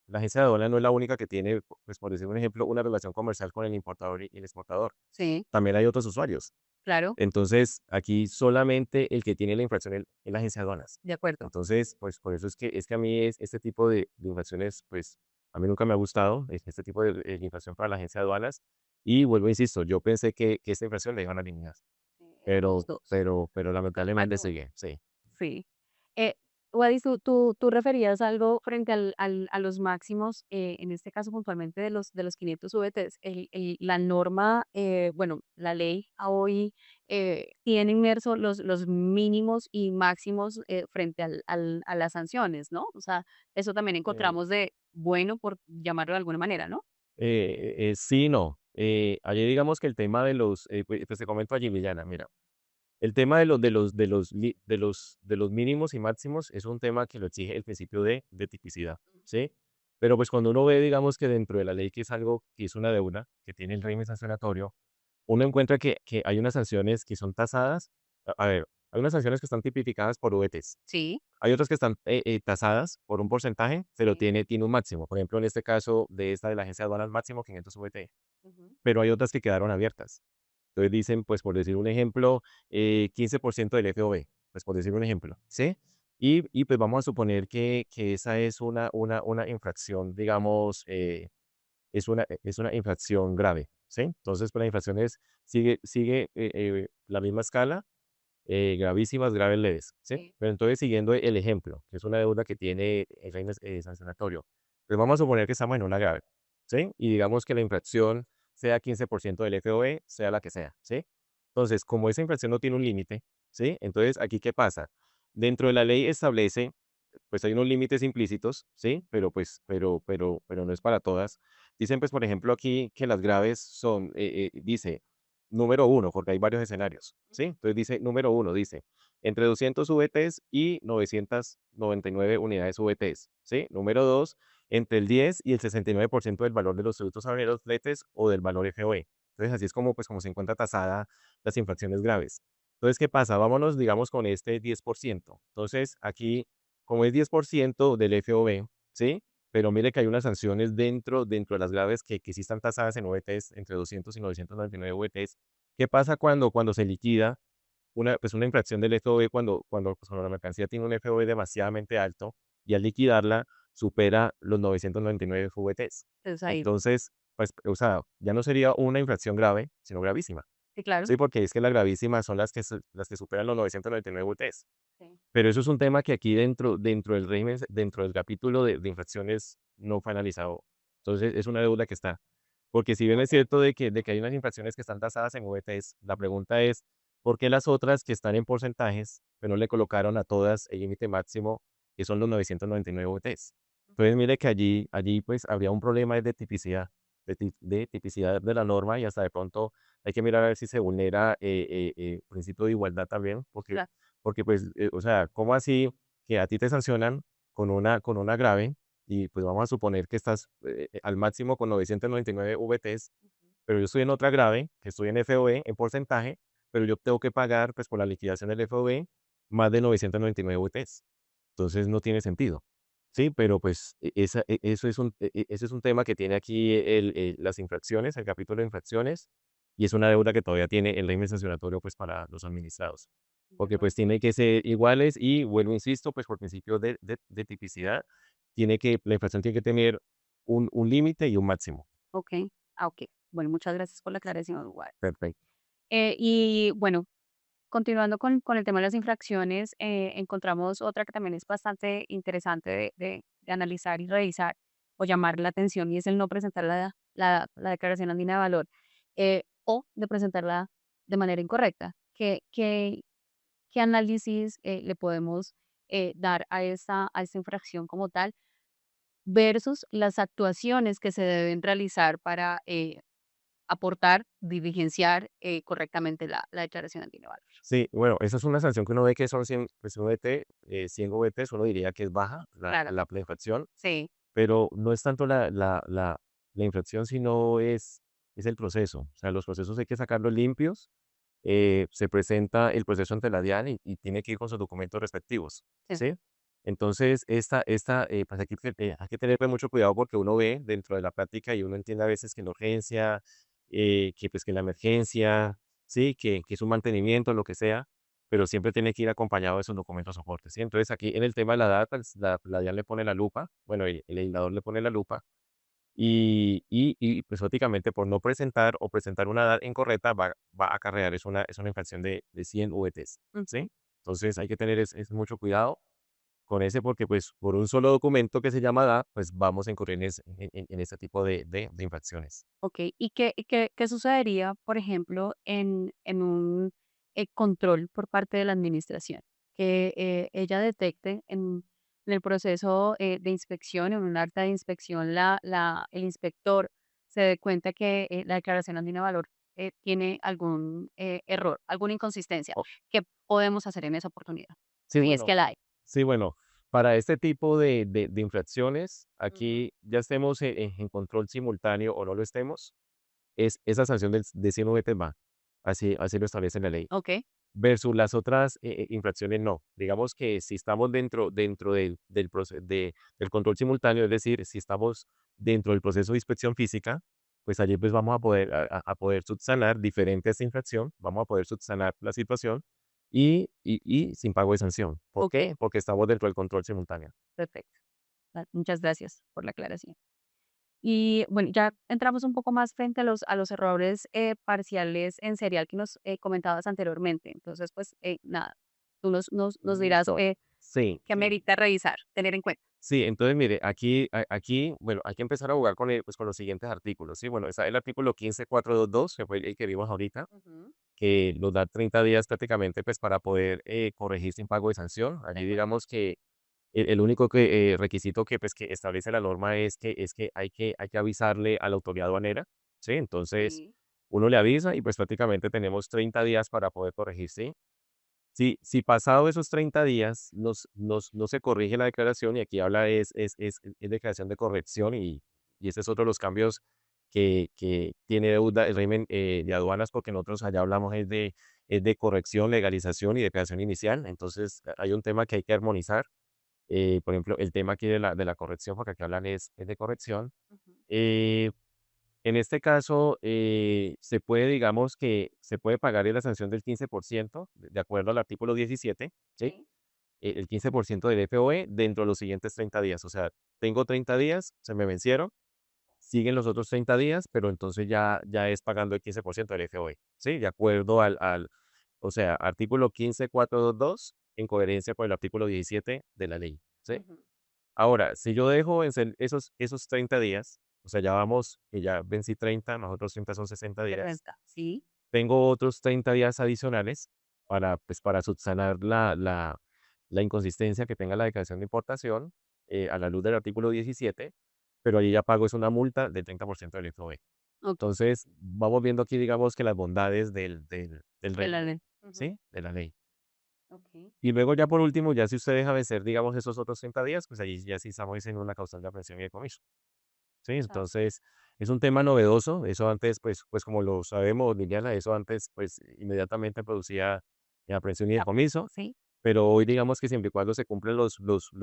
la agencia de aduanas no es la única que tiene, pues, por decir un ejemplo, una relación comercial con el importador y el exportador. Sí, También hay otros usuarios. claro, Entonces, aquí solamente el que tiene la infracción es la agencia de aduanas. de acuerdo. Entonces, pues, por eso es que a mí este tipo de infracciones, pues, a mí nunca me ha gustado, este tipo de infracción para la agencia de aduanas. Y vuelvo, insisto, yo pensé que esta infracción la iban a eliminar, Sí, eran los pero dos. pero lamentablemente Bueno, sigue, sí. sí. Eh, Wadis, tú referías algo frente a los máximos, en este caso puntualmente de los 500 VTs. La norma, bueno, la ley a hoy tiene inmerso los mínimos y máximos frente a las sanciones, ¿no? O sea, eso también Eh, encontramos de bueno, por llamarlo de alguna manera, ¿no? sí, no. Allí digamos que el tema de los, pues te comento allí, Villana, mira, el tema de los mínimos y máximos es un tema que lo exige el principio de tipicidad, ¿sí? Pero pues cuando uno ve, digamos que dentro de la ley que es algo que es una deuda, que tiene el régimen sancionatorio, uno encuentra que hay unas sanciones que son tasadas. A ver, hay unas sanciones que están tipificadas por VTs. Sí, Hay otras que están tasadas por un porcentaje, pero sí. tiene un máximo. Por ejemplo, en este caso de esta de la agencia de aduanas, máximo 500 VT. Ujú. Pero hay otras que quedaron abiertas. Entonces dicen, pues por decir un ejemplo, 15% del FOB, pues por decir un ejemplo, ¿sí? Y pues vamos a suponer que esa es una infracción, digamos, es una infracción grave, ¿sí? Entonces, pues la infracción sigue la misma escala, gravísimas, graves, leves, ¿sí? Sí. Pero entonces, siguiendo el ejemplo, que es una deuda que tiene el régimen sancionatorio, pues vamos a suponer que estamos en una grave, ¿sí? Y digamos que la infracción sea 15% del FOB, sea la que sea, ¿sí? Entonces, como esa infracción no tiene un límite, ¿sí? Entonces, aquí, ¿qué pasa? Dentro de la ley establece, pues hay unos límites implícitos, ¿sí? Pero no es para todas. Dicen, pues, por ejemplo, aquí que las graves son, dice, número uno, porque hay varios escenarios, ¿sí? Entonces dice, número uno, dice, entre 200 VTs y 999 unidades VTs, ¿sí? Número dos, entre el 10 y el 69% del valor de los productos aduaneros, fletes o del valor FOB. Entonces, así es como se encuentra tasada las infracciones graves. Entonces, ¿qué pasa? Vámonos, digamos, con este 10%. Entonces, aquí, como es 10% del FOB, ¿sí? Pero mire que hay unas sanciones dentro de las graves que sí están tasadas en VTs, entre 200 y 999 VTs. ¿Qué pasa cuando se liquida pues una infracción del FOB cuando la mercancía tiene un FOB demasiadamente alto y al liquidarla supera los 999 VTs? Entonces ahí, Entonces, pues, o sea, ya no sería una infracción grave, sino gravísima. sí, claro. Sí, porque es que las gravísimas son las que superan los 999 VTs. Sí. Pero eso es un tema que aquí dentro del régimen, dentro del capítulo de infracciones, no fue analizado. Entonces, es una deuda que está. Porque si bien es Ok. cierto de que hay unas infracciones que están tasadas en VTs, la pregunta es, ¿por qué las otras que están en porcentajes, pero no le colocaron a todas el límite máximo, que son los 999 VTs? Entonces, mire que allí pues habría un problema de tipicidad, de tipicidad de la norma, y hasta de pronto hay que mirar a ver si se vulnera principio de igualdad también, porque Claro. porque, pues, o sea, ¿cómo así que a ti te sancionan con una grave? Y, pues, vamos a suponer que estás, al máximo con 999 VTs, pero yo estoy en otra grave, que estoy en FOB, en porcentaje, pero yo tengo que pagar, pues, por la liquidación del FOB, más de 999 VTs. Entonces, no tiene sentido. Sí, pero, pues, eso es un ese es un tema que tiene aquí las infracciones, el capítulo de infracciones, y es una deuda que todavía tiene el régimen sancionatorio pues para los administrados. De Porque acuerdo. pues tiene que ser iguales y vuelvo, insisto, pues por principio de tipicidad, la inflación tiene que tener un límite y un máximo. Ok. Ok. Bueno, muchas gracias por la aclaración, igual. Perfecto. Y bueno, continuando con el tema de las infracciones, encontramos otra que también es bastante interesante de analizar y revisar o llamar la atención y es el no presentar la declaración andina de valor o de presentarla de manera incorrecta. ¿Qué análisis le podemos dar a esta infracción como tal versus las actuaciones que se deben realizar para aportar, diligenciar correctamente la declaración andina de valor? Sí, bueno, esa es una sanción que uno ve que son 100, pues uno ve 100 OVTs, uno diría que es baja Claro, la infracción, sí, pero no es tanto la infracción, sino es el proceso. O sea, los procesos hay que sacarlos limpios. Se presenta el proceso ante la DIAN y tiene que ir con sus documentos respectivos, sí, ¿sí? Entonces, pues hay que tener mucho cuidado porque uno ve dentro de la práctica y uno entiende a veces que la urgencia, que pues que la emergencia, ¿sí? Que es un mantenimiento, lo que sea, pero siempre tiene que ir acompañado de sus documentos soportes, ¿sí? Entonces, aquí en el tema de la data, la DIAN le pone la lupa, bueno, el legislador le pone la lupa pues, prácticamente por no presentar o presentar una edad incorrecta va a acarrear es una infracción de 100 VTs, ujú, ¿sí? Entonces, hay que tener mucho cuidado con ese, porque, pues, por un solo documento que se llama edad, pues, vamos a incurrir en este tipo de infracciones. ok. ¿Y qué sucedería, por ejemplo, en un control por parte de la administración? Que ella detecte en el proceso de inspección, en un acta de inspección, el inspector se dé cuenta que la declaración andina de valor tiene algún error, alguna inconsistencia. Oh, ¿Qué podemos hacer en esa oportunidad? sí, Si es bueno que la hay. sí, bueno, para este tipo de infracciones, Ujú. aquí ya estemos en control simultáneo o no lo estemos, esa sanción de 100 VTs va, así lo establece la ley. Ok. Versus las otras, infracciones no. Digamos que si estamos dentro del control simultáneo, es decir, si estamos dentro del proceso de inspección física, pues allí pues vamos a poder poder subsanar diferente a esta infracción, vamos a poder subsanar la situación y sin pago de sanción. ¿Por Ok, qué? Porque estamos dentro del control simultáneo. perfecto. Muchas gracias por la aclaración. Y bueno, ya entramos un poco más frente a los errores parciales en serial que nos comentabas anteriormente. Entonces, pues nada, tú nos dirás Listo. Sí. qué amerita revisar, tener en cuenta. Sí, entonces mire, aquí, bueno, hay que empezar a jugar pues, con los siguientes artículos, ¿sí? Bueno, está el artículo 15422, que fue el que vimos ahorita, Ujú. que nos da 30 días prácticamente pues para poder corregir sin pago de sanción. De Allí acuerdo. digamos que el único requisito que establece la norma es que hay que avisarle a la autoridad aduanera, ¿sí? Entonces Sí. uno le avisa y pues prácticamente tenemos 30 días para poder corregir, ¿sí? Si pasado esos 30 días no se corrige la declaración, y aquí habla es declaración de corrección, y ese es otro de los cambios que tiene deuda el régimen de aduanas, porque nosotros allá hablamos es de corrección, legalización y declaración inicial. Entonces, hay un tema que hay que armonizar. Por ejemplo, el tema aquí de la corrección, porque aquí hablan es de corrección. Ujú. Eh, en este caso, se puede, digamos que se puede pagar la sanción del 15% de acuerdo al artículo 17, ¿sí? Sí. El 15% del FOE dentro de los siguientes 30 días. O sea, tengo 30 días, se me vencieron, siguen los otros 30 días, pero entonces ya es pagando el 15% del FOE, ¿sí? De acuerdo o sea, artículo 15422 en coherencia con el artículo 17 de la ley, ¿sí? Ujú. Ahora, si yo dejo vencer esos 30 días, o sea, ya vamos, que ya vencí 30, más otros 30 son 60 De días, renta. Sí. tengo otros 30 días adicionales pues, para subsanar la inconsistencia que tenga la declaración de importación a la luz del artículo 17, pero allí ya pago es una multa del 30% del FOB. Ok. Entonces, vamos viendo aquí, digamos, que las bondades del De la régimen, ley. Ujú. ¿sí? De la ley. Ok. Y luego ya por último, ya si usted deja vencer, digamos, esos otros 30 días, pues allí ya sí estamos en una causal de aprehensión y decomiso. Sí, Chao. entonces es un tema novedoso. Eso antes, pues como lo sabemos, Liliana, eso antes, pues inmediatamente producía aprehensión y Ya. decomiso. Sí. Pero hoy digamos que siempre y cuando se cumplen los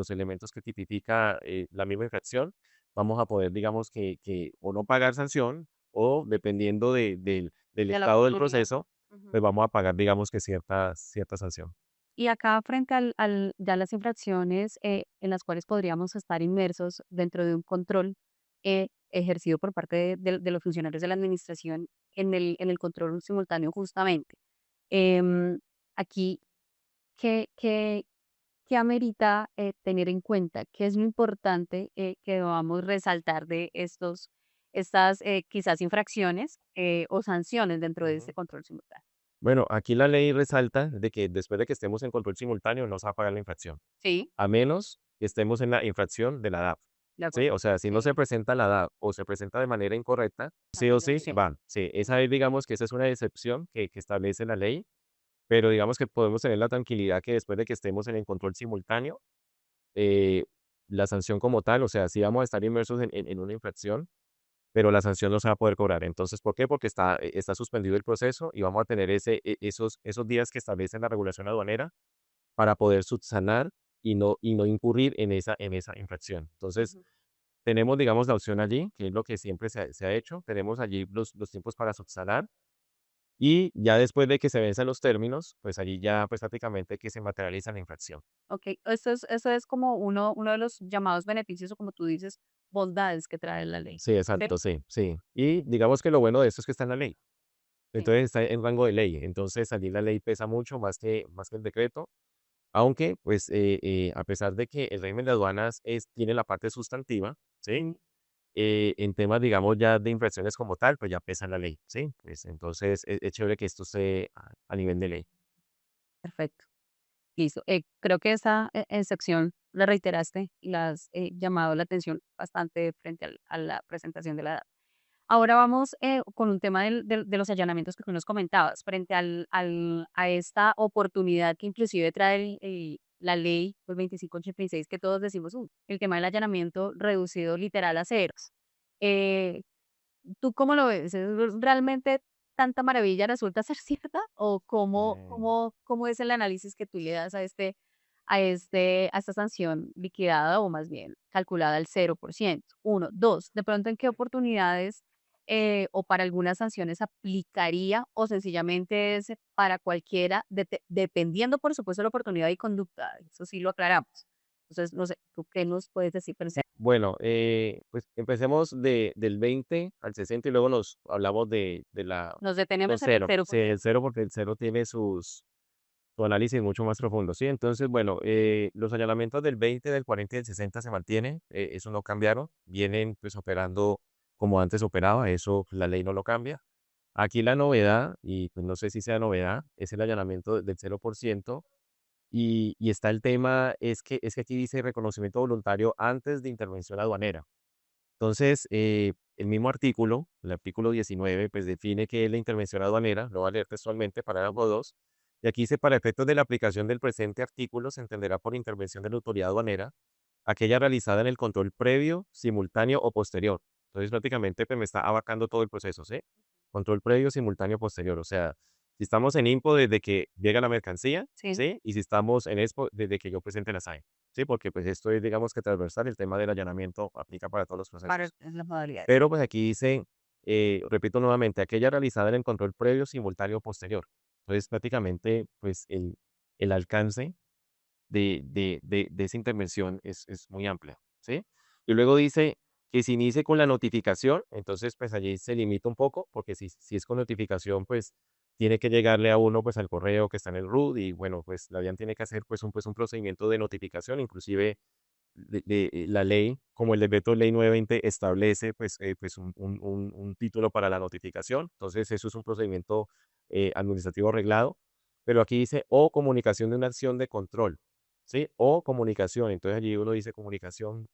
elementos que tipifica la misma infracción, vamos a poder, digamos, que o no pagar sanción o dependiendo del de la estado del oportunidad. proceso, Ujú. pues vamos a pagar, digamos que cierta sanción. Y acá frente al ya las infracciones, en las cuales podríamos estar inmersos dentro de un control, ejercido por parte de los funcionarios de la administración en el control simultáneo justamente. Em, aquí, ¿qué amerita, tener en cuenta? ¿Qué es lo importante, que debamos resaltar de estas, quizás infracciones, o sanciones dentro de este Ujú. control simultáneo? Bueno, aquí la ley resalta de que después de que estemos en control simultáneo no se va a pagar la infracción, Sí, a menos que estemos en la infracción de la DAF. de Sí, acuerdo. o sea, si no se Sí, presenta la DAF o se presenta de manera incorrecta, sí o también sí denunciar. van. Sí, esa Ujú, es, digamos que esa es una excepción que establece la ley, pero digamos que podemos tener la tranquilidad que después de que estemos en el control simultáneo, eh, la sanción como tal, o sea, sí vamos a estar inmersos en una infracción, pero la sanción no se va a poder cobrar. Entonces, ¿por qué? Porque está suspendido el proceso y vamos a tener esos días que establece la regulación aduanera para poder subsanar y no incurrir en esa infracción. Entonces, ujú. tenemos, digamos, la opción allí, que es lo que siempre se ha hecho. Tenemos allí los tiempos para subsanar y ya después de que se venzan los términos, pues allí ya pues prácticamente que se materializa la infracción. Okey, eso es como uno de los llamados beneficios, o como tú dices, bondades que trae la ley, Sí, ¿cierto? exacto, sí, sí. Y digamos que lo bueno de esto es que está en la ley. Sí, Entonces está en rango de ley. Entonces allí la ley pesa mucho más que el decreto. Aunque, pues, a pesar de que el régimen de aduanas tiene la parte sustantiva, ¿sí? sí, En temas, digamos, ya de infracciones como tal, pues ya pesa la ley, ¿sí? Pues entonces es chévere que esto esté a nivel de ley. perfecto, listo. Creo que esa sección la reiteraste y la has, llamado la atención bastante frente a la presentación de la edad. Ahora vamos, con un tema de los allanamientos que tú nos comentabas, frente a esta oportunidad que inclusive trae la ley, pues, 2586, que todos decimos: el tema del allanamiento reducido literal a ceros". Eh, ¿Tú cómo lo ves? ¿Realmente tanta maravilla resulta ser cierta? ¿O cómo Eh, cómo cómo es el análisis que tú le das a esta sanción liquidada, o más bien calculada al 0%? Uno, 2, de pronto, ¿en qué oportunidades, o para algunas sanciones aplicaría, o sencillamente es para cualquiera, dependiendo, por supuesto, de la oportunidad y conducta? Eso sí lo aclaramos. Entonces, no sé, ¿tú qué nos puedes decir? bueno, pues empecemos del 20 al 60 y luego nos hablamos Nos con detenemos en el cero. cero Sí, por el ciento. cero porque el cero tiene su análisis mucho más profundo, ¿sí? Entonces, bueno, los allanamientos del 20, del 40 y del 60 se mantienen, eso no cambiaron, vienen pues operando como antes operaba, eso la ley no lo cambia. Aquí la novedad, y pues no sé si sea novedad, es el allanamiento del 0%, y está el tema, es que aquí dice reconocimiento voluntario antes de intervención aduanera. Entonces, el mismo artículo, el artículo 19, pues define qué es la intervención aduanera, lo voy a leer textualmente, parágrafo 2, y aquí dice, para efectos de la aplicación del presente artículo, se entenderá por intervención de la autoridad aduanera aquella realizada en el control previo, simultáneo o posterior. Entonces, prácticamente, pues me está abarcando todo el proceso, ¿sí? Control previo, simultáneo, posterior. O sea, si estamos en IMPO desde que llega la mercancía, Sí. ¿sí? Y si estamos en EXPO desde que yo presente la SAE, ¿sí? Porque pues esto es, digamos que transversal, el tema del allanamiento aplica para todos los Para procesos. las modalidades. Pero pues aquí dice, repito nuevamente, aquella realizada en el control previo, simultáneo o posterior. Entonces, prácticamente, pues el alcance de esa intervención es muy amplia, ¿sí? Y luego dice que se inicie con la notificación, entonces pues allí se limita un poco, porque si es con notificación, pues tiene que llegarle a uno pues al correo que está en el RUT y bueno, pues la DIAN tiene que hacer pues un procedimiento de notificación, inclusive la ley, como el decreto ley 920 establece pues un título para la notificación, entonces eso es un procedimiento administrativo arreglado, pero aquí dice o comunicación de una acción de control, ¿sí? O comunicación, entonces allí uno dice comunicación,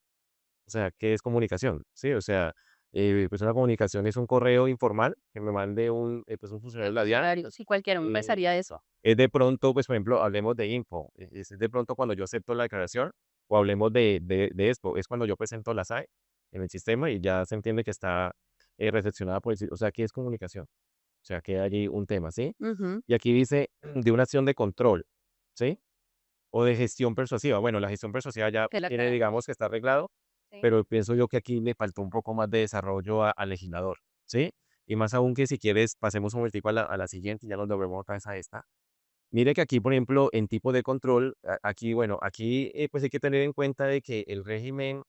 o sea, ¿qué es comunicación? Sí, o sea, pues una comunicación es un correo informal que me mande un funcionario El de la DIAN. funcionario, sí, cualquiera eh, empezaría eso. es de pronto, pues, por ejemplo, hablemos de info, es de pronto cuando yo acepto la declaración, o hablemos de expo, es cuando yo presento la SAE en el sistema y ya se entiende que está recepcionada por o sea, aquí es comunicación, o sea, queda allí un tema, ¿sí? Ujú. Y aquí dice de una acción de control, ¿sí? O de gestión persuasiva. Bueno, la gestión persuasiva ya Que la tiene, digamos, aclaramos. que está arreglado, Sí. pero pienso yo que aquí le faltó un poco más de desarrollo al legislador, ¿sí? Y más aún que si quieres, pasemos un momentico a la siguiente y ya nos devolvemos otra vez a esta. Mire que aquí, por ejemplo, en tipo de control, aquí, bueno, aquí pues hay que tener en cuenta de que el régimen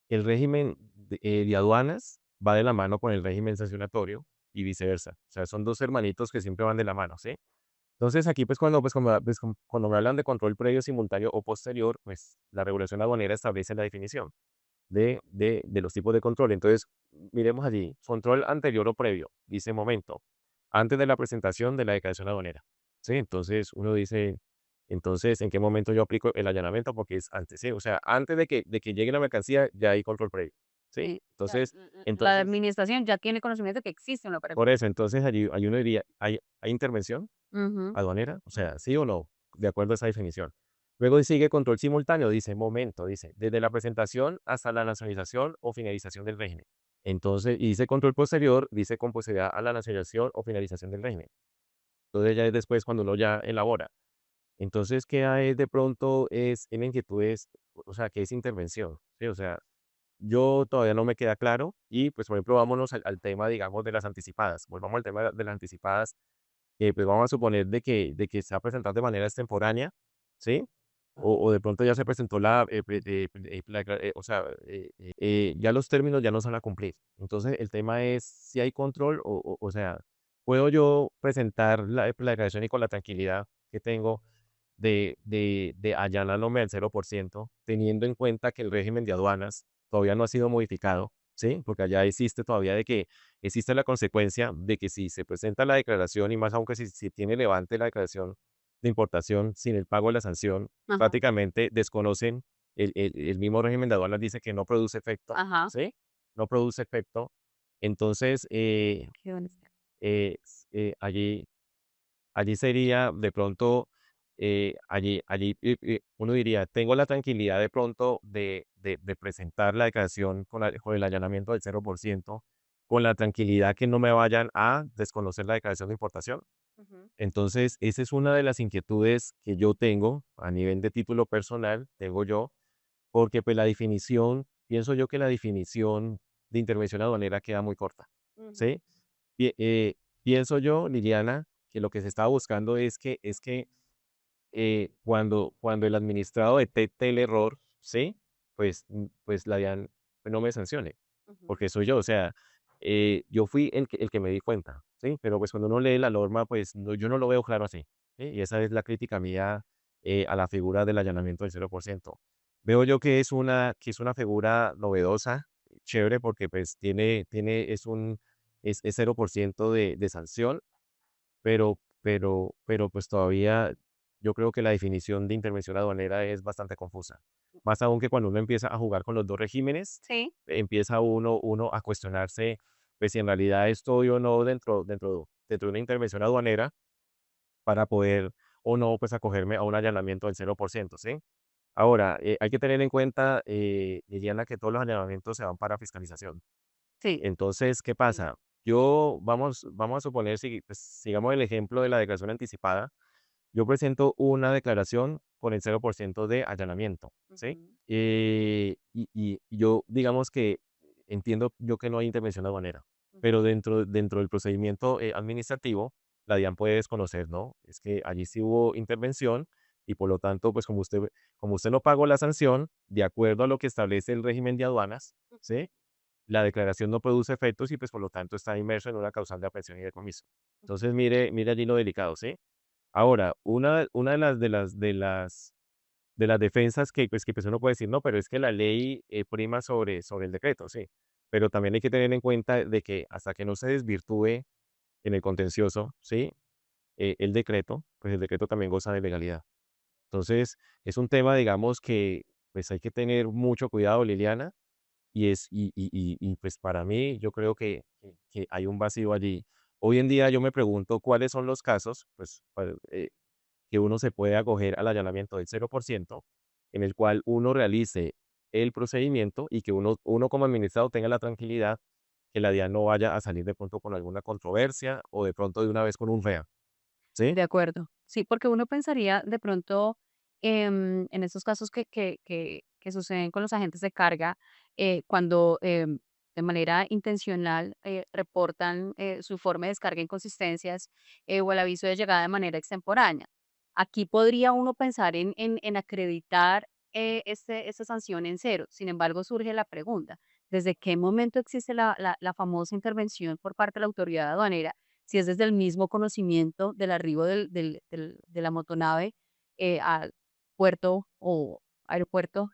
de aduanas va de la mano con el régimen sancionatorio y viceversa. O sea, son dos hermanitos que siempre van de la mano, ¿sí? Entonces aquí cuando me hablan de control previo, simultáneo o posterior, pues la regulación aduanera establece la definición de los tipos de control. Entonces, miremos allí, control anterior o previo, dice momento, antes de la presentación de la declaración aduanera. ¿Sí? Entonces, uno dice, entonces, ¿en qué momento yo aplico el allanamiento? Porque es antes, ¿sí? O sea, antes de que llegue la mercancía, ya hay control previo. ¿Sí? Ya, Entonces, la entonces, administración ya tiene conocimiento de que existe una por operación. eso, entonces allí uno diría, ¿hay intervención Ujú, aduanera? O ujú. sea, ¿sí o no? De acuerdo a esa definición. Luego sigue control simultáneo, dice, momento, dice, desde la presentación hasta la nacionalización o finalización del régimen. Entonces, y dice control posterior, dice con posterioridad a la nacionalización o finalización del régimen. Entonces ya es después cuando uno ya elabora. Entonces, ¿qué hay de pronto es en inquietudes, o sea, qué es intervención? ¿Sí? O sea, yo todavía no me queda claro y pues, por ejemplo, vámonos al tema, digamos, de las anticipadas. Volvamos al tema de las anticipadas, pues vamos a suponer de que se va a presentar de manera extemporánea, ¿sí? O de pronto ya se presentó o sea, ya los términos ya no se van a cumplir. Entonces, el tema es si hay control o sea, ¿puedo yo presentar la declaración y con la tranquilidad que tengo de allanándome al 0% teniendo en cuenta que el régimen de aduanas todavía no ha sido modificado, ¿sí? Porque allá existe todavía de que existe la consecuencia de que si se presenta la declaración y más aunque si tiene levante la declaración de importación sin el pago de la sanción, Ajá, prácticamente desconocen el mismo régimen de aduanas dice que no produce efecto, ajá. ¿sí? No produce efecto. Entonces, Qué bueno. allí sería de pronto, uno diría, tengo la tranquilidad de pronto de presentar la declaración con el allanamiento del 0% con la tranquilidad que no me vayan a desconocer la declaración de importación. Ujú, Entonces, esa es una de las inquietudes que yo tengo a nivel de título personal, tengo yo, porque pues la definición, pienso yo que la definición de intervención aduanera queda muy corta, ujú, ¿sí? Pi- eh, Pienso yo, Liliana, que lo que se estaba buscando es que cuando el administrado detecte el error, ¿sí? Pues la DIAN pues, no me sancione, ujú. porque soy yo, o sea, yo fui el que me di cuenta, ¿sí? Pero pues cuando uno lee la norma, pues yo no lo veo claro así, ¿sí? Y esa es la crítica mía a la figura del allanamiento del 0%. Veo yo que es una figura novedosa, chévere, porque pues es 0% de sanción, pero pues todavía yo creo que la definición de intervención aduanera es bastante confusa. Más aún que cuando uno empieza a jugar con los dos regímenes, Sí, empieza uno a cuestionarse, pues si en realidad estoy o no dentro de una intervención aduanera para poder o no, pues acogerme a un allanamiento del 0%, ¿sí? Ahora, hay que tener en cuenta, Liliana, que todos los allanamientos se van para fiscalización. sí. Entonces, ¿qué Sí. pasa? Vamos a suponer, si, pues, sigamos el ejemplo de la declaración anticipada, yo presento una declaración con el 0% de allanamiento, ¿sí? Ujú, Y yo, digamos que entiendo yo que no hay intervención aduanera, pero ujú. dentro del procedimiento administrativo, la DIAN puede desconocer, ¿no? Es que allí sí hubo intervención y por lo tanto, pues como usted no pagó la sanción, de acuerdo a lo que establece el régimen de aduanas, ¿sí? La declaración no produce efectos y pues por lo tanto está inmerso en una causal de aprehensión y decomiso. Entonces, mire allí lo delicado, ¿sí? Ahora, una de las defensas que pues uno puede decir, no, pero es que la ley prima sobre el decreto, sí. Pero también hay que tener en cuenta de que hasta que no se desvirtúe en el contencioso, ¿sí? El decreto, pues el decreto también goza de legalidad. Entonces, es un tema, digamos, que pues hay que tener mucho cuidado, Liliana, pues para mí yo creo que hay un vacío allí. Hoy en día yo me pregunto cuáles son los casos, pues, que uno se puede acoger al allanamiento del 0% en el cual uno realice el procedimiento y que uno como administrado tenga la tranquilidad que la DIAN no vaya a salir de pronto con alguna controversia o de pronto de una vez con un REA, ¿sí? De acuerdo. Sí, porque uno pensaría de pronto en estos casos que suceden con los agentes de carga, cuando de manera intencional reportan su informe de descarga de inconsistencias o el aviso de llegada de manera extemporánea. Aquí podría uno pensar en acreditar esta sanción en cero. Sin embargo, surge la pregunta, ¿desde qué momento existe la famosa intervención por parte de la autoridad aduanera? Si es desde el mismo conocimiento del arribo de la motonave al puerto o aeropuerto,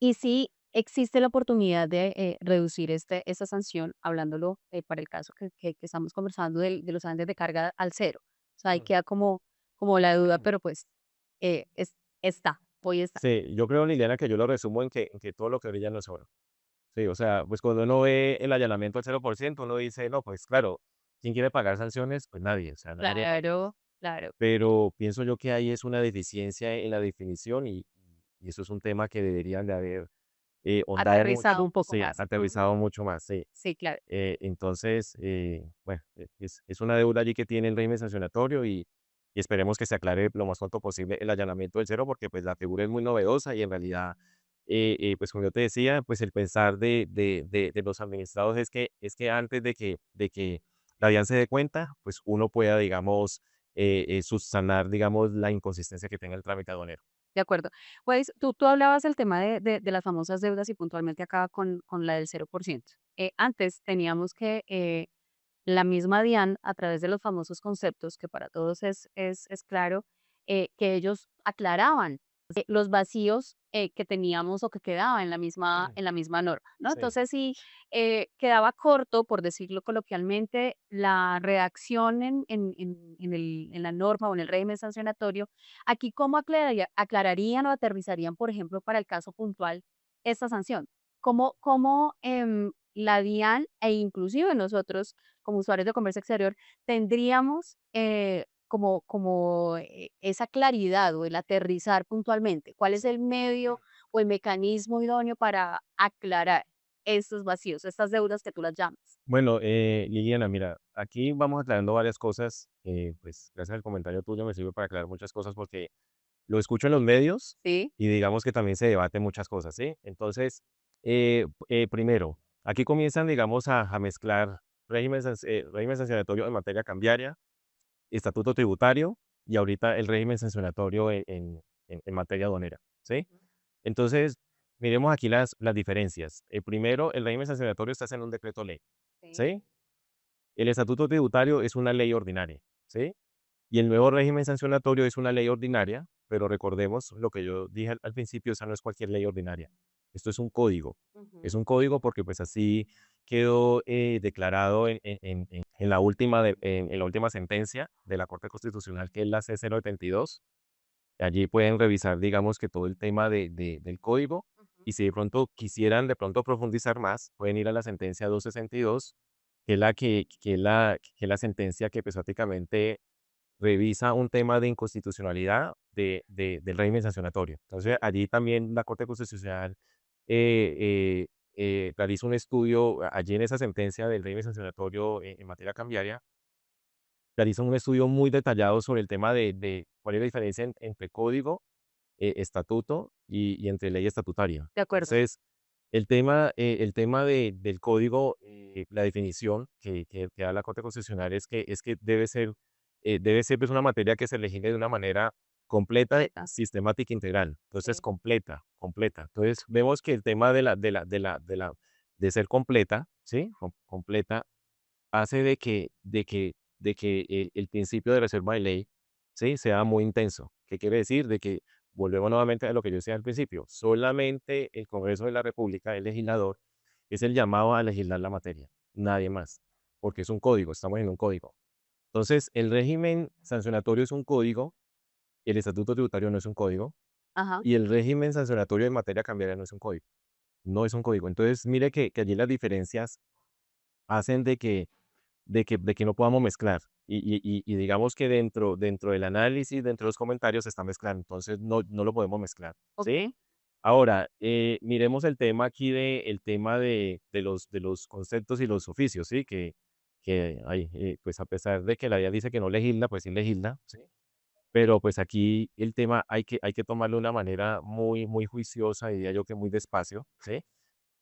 y si existe la oportunidad de reducir esta sanción, hablándolo para el caso que estamos conversando de los agentes de carga al cero. O sea, ahí Mm. queda como la duda, pero pues está, hoy está. Sí, yo creo, Liliana, que yo lo resumo en que todo lo que brilla no es oro. Sí, o sea, pues cuando uno ve el allanamiento al 0%, uno dice, no, pues claro, ¿quién quiere pagar sanciones? Pues nadie, o sea, nadie haría eso. Claro, claro. Pero pienso yo que ahí es una deficiencia en la definición y eso es un tema que deberían de haber hondado Aterrizado mucho, un poco sí, más. Ujú. aterrizado mucho más, sí. Sí, claro. Entonces, bueno, es una deuda allí que tiene el régimen sancionatorio y esperemos que se aclare lo más pronto posible el allanamiento del cero, porque pues la figura es muy novedosa y en realidad, pues como yo te decía, pues el pensar de los administrados es que antes de que la DIAN se dé cuenta, pues uno pueda, digamos, subsanar, digamos, la inconsistencia que tenga el trámite aduanero. De acuerdo. Pues tú hablabas del tema de las famosas deudas y puntualmente acaba con la del 0%. Antes teníamos que la misma DIAN, a través de los famosos conceptos, que para todos es claro, que ellos aclaraban los vacíos que teníamos o que quedaba en la misma norma, ¿no? Sí. Entonces, si quedaba corto, por decirlo coloquialmente, la redacción en la norma o en el régimen sancionatorio, aquí, ¿cómo aclararían o aterrizarían, por ejemplo, para el caso puntual, esta sanción? ¿Cómo la DIAN e inclusive nosotros como usuarios de comercio exterior, tendríamos esa claridad o el aterrizar puntualmente? ¿Cuál es el medio o el mecanismo idóneo para aclarar estos vacíos, estas deudas que tú las llamas? Bueno, Liliana, mira, aquí vamos aclarando varias cosas. Pues gracias al comentario tuyo me sirve para aclarar muchas cosas porque lo escucho en los medios Sí. y digamos que también se debate muchas cosas, ¿sí? Entonces, primero, aquí comienzan, digamos, a mezclar régimen sancionatorio en materia cambiaria, estatuto tributario y ahorita el régimen sancionatorio en materia aduanera, ¿sí? Ujú. Entonces, miremos aquí las diferencias. Primero, el régimen sancionatorio está en un decreto ley, Sí. ¿sí? El estatuto tributario es una ley ordinaria, ¿sí? Y el nuevo régimen sancionatorio es una ley ordinaria, pero recordemos lo que yo dije al principio, esa no es cualquier ley ordinaria. Esto es un código. Es Ujú. un código porque pues así quedó declarado en la última en la última sentencia de la Corte Constitucional, que es la C072. Allí pueden revisar, digamos, que todo el tema del código Ujú. y si de pronto quisieran de pronto profundizar más, pueden ir a la sentencia 262, que es que es la sentencia que pues prácticamente revisa un tema de inconstitucionalidad del régimen sancionatorio. Entonces, Sí. allí también la Corte Constitucional realiza un estudio, allí en esa sentencia del régimen sancionatorio en materia cambiaria, realiza un estudio muy detallado sobre el tema de cuál es la diferencia entre código, estatuto y entre ley estatutaria. De acuerdo. Entonces, el tema del código, la definición que da la Corte Constitucional es que debe ser pues, una materia que se legisle de una manera completa, Completa. sistemática e integral. Entonces, Sí. completa, completa. Entonces, vemos que el tema de ser completa, ¿sí? Completa, hace de que el principio de reserva de ley, ¿sí? Sea muy intenso. ¿Qué quiere decir? De que volvemos nuevamente a lo que yo decía al principio, solamente el Congreso de la República, el legislador, es el llamado a legislar la materia, nadie más, porque es un código, estamos en un código. Entonces, el régimen sancionatorio es un código, el estatuto tributario no es un código, Ajá. y el régimen sancionatorio en materia cambiaria no es un código, no es un código. Entonces, mire que allí las diferencias hacen de que no podamos mezclar. Y digamos que dentro del análisis, dentro de los comentarios se está mezclando, entonces no lo podemos mezclar, ¿sí? Ok. Ahora, miremos el tema aquí el tema de los conceptos y los oficios, ¿sí? Que hay, pues a pesar de que la DIA dice que no legisla, pues sí legisla, ¿sí? Pero pues aquí el tema hay que tomarlo de una manera muy juiciosa, diría yo que muy despacio, ¿sí?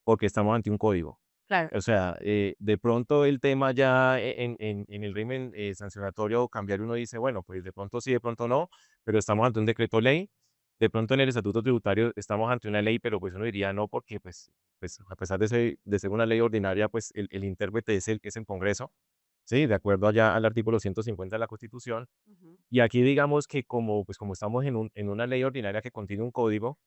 Porque estamos ante un código. claro. O sea, de pronto el tema ya en el régimen sancionatorio cambiar uno dice, bueno, pues de pronto sí, de pronto no, pero estamos ante un decreto ley. De pronto en el estatuto tributario estamos ante una ley, pero pues uno diría no, porque pues a pesar de ser una ley ordinaria, pues el intérprete es el Congreso, ¿sí? De acuerdo allá al artículo 150 de la Constitución. Ujú. Y aquí digamos que como estamos en una ley ordinaria que contiene un código,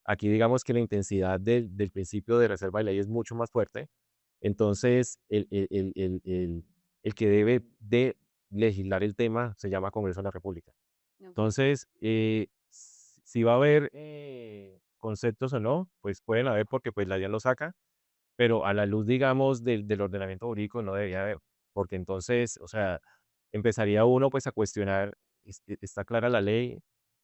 aquí digamos que la intensidad del principio de reserva de ley es mucho más fuerte. Entonces, el que debe de legislar el tema se llama Congreso de la República. Ok. Entonces, si va a haber conceptos o no, pues pueden haber porque pues la DIAN lo saca, pero a la luz, digamos, del ordenamiento jurídico no debería haber, porque entonces, o sea, empezaría uno pues a cuestionar, ¿está clara la ley?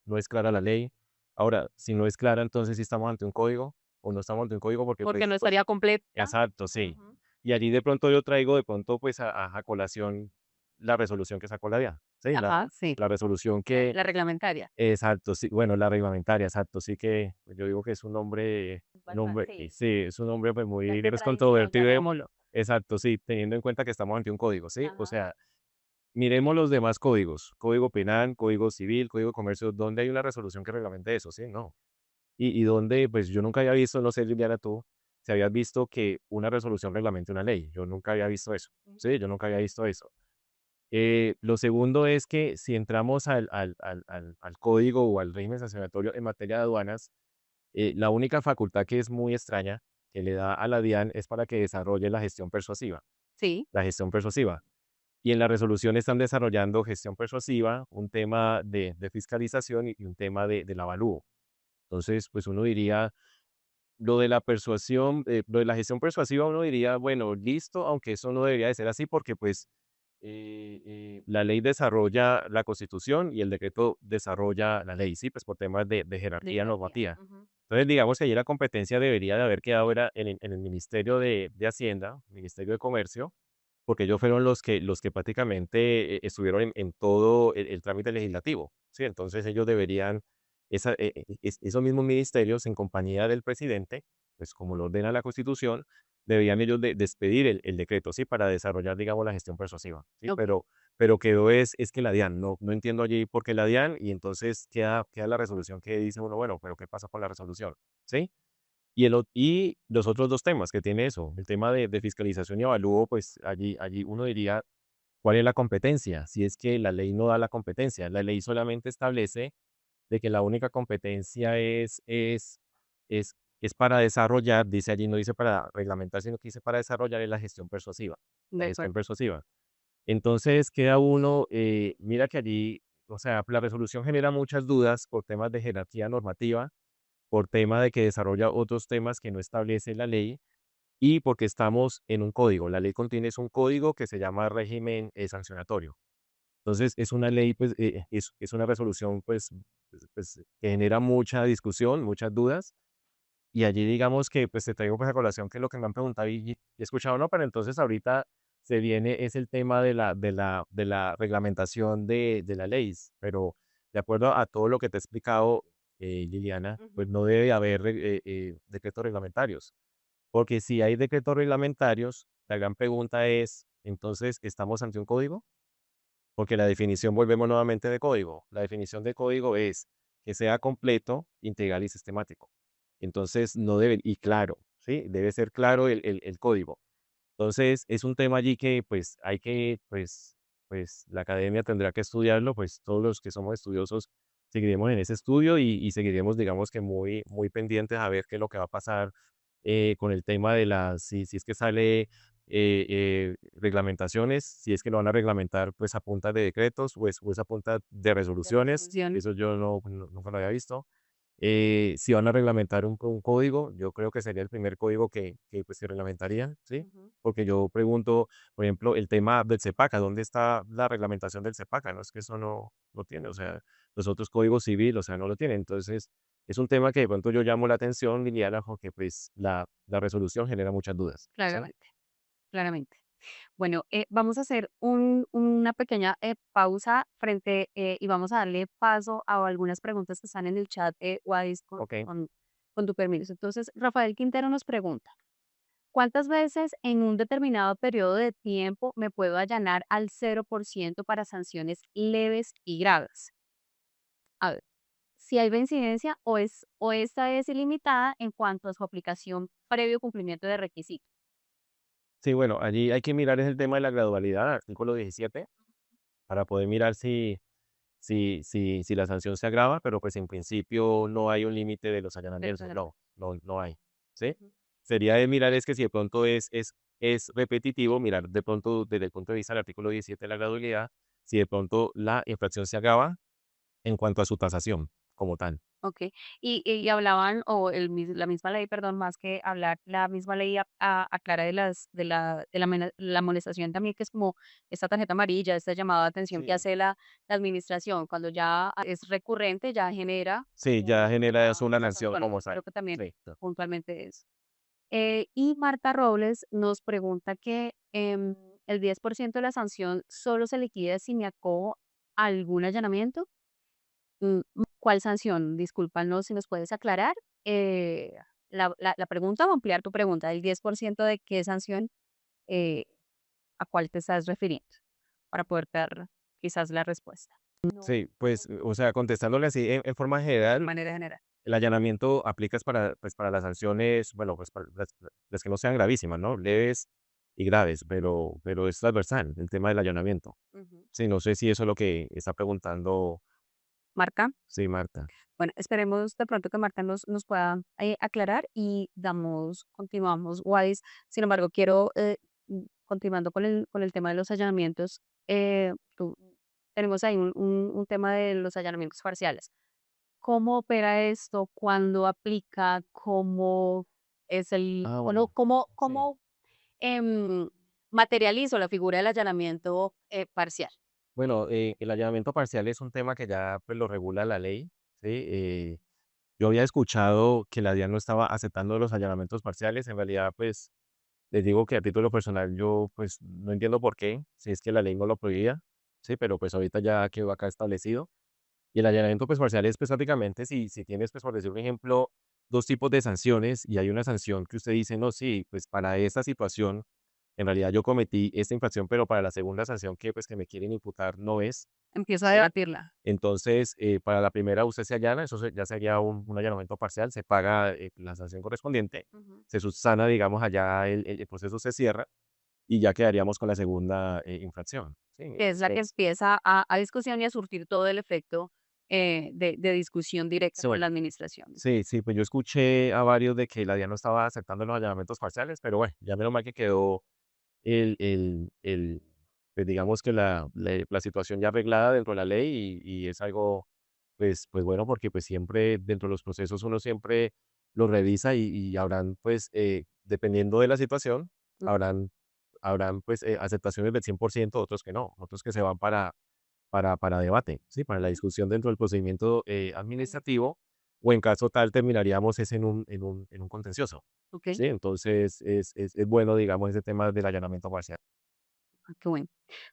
¿No es clara la ley? Ahora, si no es clara, entonces si estamos ante un código o no estamos ante un código, porque Porque no pues, estaría completa. exacto, sí. Ujú. Y allí de pronto yo traigo de pronto pues a colación la resolución que sacó la DIA, ¿sí? La, Ajá, sí, la resolución que, la reglamentaria. exacto, sí, bueno, la reglamentaria, exacto, sí que pues, yo digo que es un Bastante, nombre, sí, sí, es un nombre pues muy de pues, tradición, controvertido, llamémoslo. exacto, sí, teniendo en cuenta que estamos ante un código, ¿sí? O Ajá. sea, miremos los demás códigos, código penal, código civil, código de comercio, ¿dónde hay una resolución que reglamente eso? Sí, no. Y donde, pues yo nunca había visto, no sé, Liliana, tú, si habías visto que una resolución reglamente una ley. Yo nunca había visto eso. Sí, yo nunca había visto eso. Lo segundo es que si entramos al código o al régimen sancionatorio en materia de aduanas, la única facultad que es muy extraña que le da a la DIAN es para que desarrolle la gestión persuasiva. Sí, La gestión persuasiva. Y en la resolución están desarrollando gestión persuasiva, un tema de fiscalización y un tema del avalúo. Entonces, pues uno diría, lo de la persuasión, lo de la gestión persuasiva, uno diría, bueno, listo, aunque eso no debería de ser así porque pues la ley desarrolla la constitución y el decreto desarrolla la ley, sí, pues por temas de de jerarquía jerarquía. normativa. Ujú. Entonces, digamos que allí la competencia debería de haber quedado era en el Ministerio de Hacienda, Ministerio de Comercio, porque ellos fueron los que prácticamente estuvieron en todo el trámite legislativo, ¿sí? Entonces ellos deberían, esos mismos ministerios en compañía del presidente, pues como lo ordena la Constitución, deberían ellos de expedir el decreto, ¿sí? Para desarrollar, digamos, la gestión persuasiva, ¿sí? Ok. Pero quedó es que la DIAN, no entiendo allí por qué la DIAN, y entonces queda la resolución que dice uno, bueno, pero ¿qué pasa con la resolución? ¿Sí? Y los otros 2 temas que tiene eso, el tema de fiscalización y avalúo, pues allí uno diría, ¿cuál es la competencia? Si es que la ley no da la competencia, la ley solamente establece de que la única competencia es es para desarrollar, dice allí, no dice para reglamentar, sino que dice para desarrollar es la gestión persuasiva, la De gestión acuerdo. persuasiva. Entonces queda uno, mira que allí, o sea, la resolución genera muchas dudas por temas de jerarquía normativa, por tema de que desarrolla otros temas que no establece la ley y porque estamos en un código. La ley contiene es un código que se llama régimen sancionatorio. Entonces, es una ley, pues, es una resolución, pues, que genera mucha discusión, muchas dudas. Y allí digamos que, pues, te traigo pues a colación que lo que me han preguntado y he escuchado, no, pero entonces ahorita se viene, es el tema de la reglamentación de la ley. Pero de acuerdo a todo lo que te he explicado, Liliana, pues Ujú. no debe haber decretos reglamentarios. Porque si hay decretos reglamentarios, la gran pregunta es, entonces, ¿estamos ante un código? Porque la definición, volvemos nuevamente de código. La definición de código es que sea completo, integral y sistemático. Entonces, no debe, y claro, ¿sí? Debe ser claro el código. Entonces, es un tema allí que pues hay que, pues la academia tendrá que estudiarlo, pues todos los que somos estudiosos seguiremos en ese estudio y seguiremos, digamos que muy pendientes a ver qué es lo que va a pasar con el tema de si es que sale reglamentaciones, si es que lo van a reglamentar pues a punta de decretos o es a punta de De resoluciones, resolución. eso yo nunca lo había visto. Si van a reglamentar un código, yo creo que sería el primer código que pues, se reglamentaría, ¿sí? Ujú. Porque yo pregunto, por ejemplo, el tema del CEPACA, ¿dónde está la reglamentación del CEPACA? No es que eso no lo tiene, o sea, los otros códigos civiles, o sea, no lo tienen. Entonces, es un tema que de pronto yo llamo la atención, Liliana, porque pues la resolución genera muchas dudas, ¿sí? Claramente, claramente. Bueno, vamos a hacer una pequeña pausa frente y vamos a darle paso a algunas preguntas que están en el chat, Wadis, Ok, con tu permiso. Entonces, Rafael Quintero nos pregunta, ¿Cuántas veces en un determinado periodo de tiempo me puedo allanar al 0% para sanciones leves y graves? A ver, si hay reincidencia o esta es ilimitada en cuanto a su aplicación previo cumplimiento de requisitos. Sí, bueno, allí hay que mirar es el tema de la gradualidad, artículo 17, para poder mirar si la sanción se agrava, pero pues en principio no hay un límite de los De los allanamientos, allanamientos. no hay, ¿sí? Ujú. Sería de mirar es que si de pronto es repetitivo, mirar de pronto desde el punto de vista del artículo 17 de la gradualidad, si de pronto la infracción se agrava en cuanto a su tasación como tal. Okey. Y hablaban, o la misma ley, perdón, más que hablar, la misma ley aclara de la amonestación también, que es como esta tarjeta amarilla, esta llamada de atención que Sí. hace la administración, cuando ya es recurrente, ya genera Sí, ya genera eso una una sanción sanción. como tal. Creo que también Sí. puntualmente eso. Y Marta Robles nos pregunta que, el 10% de la sanción solo se liquida si me acojo a algún allanamiento. ¿Cuál sanción? Discúlpanos si nos puedes aclarar, la pregunta o ampliar tu pregunta, el 10% de qué sanción, eh, ¿a cuál te estás refiriendo? Para poder dar quizás la respuesta. No, Sí, pues, o sea, contestándole así en forma de general, manera general. el allanamiento aplica es para, pues, para las sanciones, bueno, pues para las que no sean gravísimas, ¿no? Leves y graves, pero es transversal el tema del allanamiento. Ujú. Sí, no sé si eso es lo que está preguntando, Marta. sí, Marta. Bueno, esperemos de pronto que Marta nos pueda aclarar y continuamos, Wadis. Sin embargo, quiero, continuando con el tema de los allanamientos, tenemos ahí un tema de los allanamientos parciales. ¿Cómo opera esto? ¿Cuándo aplica? ¿Cómo es Ah, bueno, bueno, cómo, sí. cómo em, materializo la figura del allanamiento parcial? Bueno, el allanamiento parcial es un tema que ya pues, lo regula la ley, ¿sí? Yo había escuchado que la DIAN no estaba aceptando los allanamientos parciales. En realidad, pues, les digo que a título personal yo, pues, no entiendo por qué, si es que la ley no lo prohibía, sí, pero pues ahorita ya quedó acá establecido. Y el allanamiento, pues, parcial es, pues, prácticamente si tienes, pues, por decir un ejemplo, 2 tipos de sanciones y hay una sanción que usted dice: "No, sí, pues, para esta situación, en realidad yo cometí esta infracción, pero para la segunda sanción que, pues, que me quieren imputar no es", Empiezo a ¿sí? debatirla. Entonces, para la primera usted se allana, ya sería un allanamiento parcial, se paga, la sanción correspondiente, Ujú. se subsana, digamos, allá el proceso se cierra y ya quedaríamos con la segunda, infracción, ¿sí? Que es la que empieza a discusión y a surtir todo el efecto, de discusión directa Sí, con bueno. la administración. Sí, pues yo escuché a varios de que la DIAN no estaba aceptando los allanamientos parciales, pero bueno, ya menos mal que quedó pues digamos que la situación ya arreglada dentro de la ley y es algo, pues bueno, porque pues siempre dentro de los procesos uno siempre lo revisa y habrán pues, dependiendo de la situación, Ujú, habrán, habrán pues aceptaciones del 100%, otros que no, otros que se van para debate, ¿sí? Para la ujú. discusión dentro del procedimiento administrativo o en caso tal terminaríamos es en un contencioso, Okey, ¿sí? Entonces es bueno, digamos, ese tema del allanamiento parcial. qué bueno.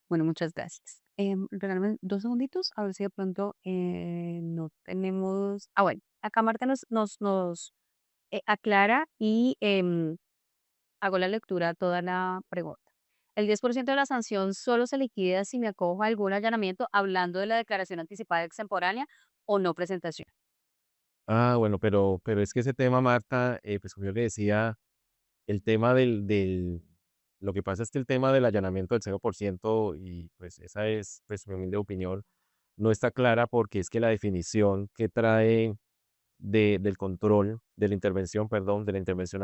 Bueno, muchas gracias. Regálame 2 segunditos, a ver si de pronto, no tenemos bueno, acá Marta nos aclara y, hago la lectura a toda la pregunta. El 10% de la sanción solo se liquida si me acojo a algún allanamiento, hablando de la declaración anticipada extemporánea o no presentación. Ah, bueno, pero es que ese tema, Marta, pues como yo le decía, el tema lo que pasa es que el tema del allanamiento del 0% y pues esa es pues mi humilde opinión, no está clara porque es que la definición que trae del control, de la intervención, perdón, de la intervención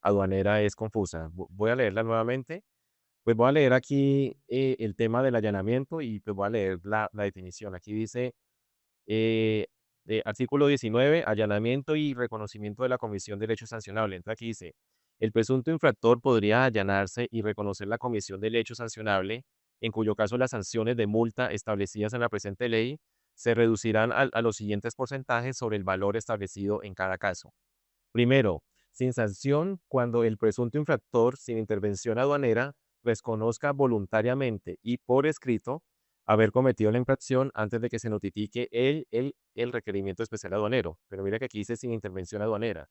aduanera es confusa. Voy a leerla nuevamente. Pues voy a leer aquí el tema del allanamiento y pues voy a leer la definición. Aquí dice eh, artículo 19, allanamiento y reconocimiento de la comisión del hecho sancionable. Entonces aquí dice, el presunto infractor podría allanarse y reconocer la comisión del hecho sancionable, en cuyo caso las sanciones de multa establecidas en la presente ley se reducirán a los siguientes porcentajes sobre el valor establecido en cada caso. Primero, sin sanción cuando el presunto infractor, sin intervención aduanera, reconozca voluntariamente y por escrito haber cometido la infracción antes de que se notifique el requerimiento especial aduanero. Pero mira que aquí dice sin intervención aduanera.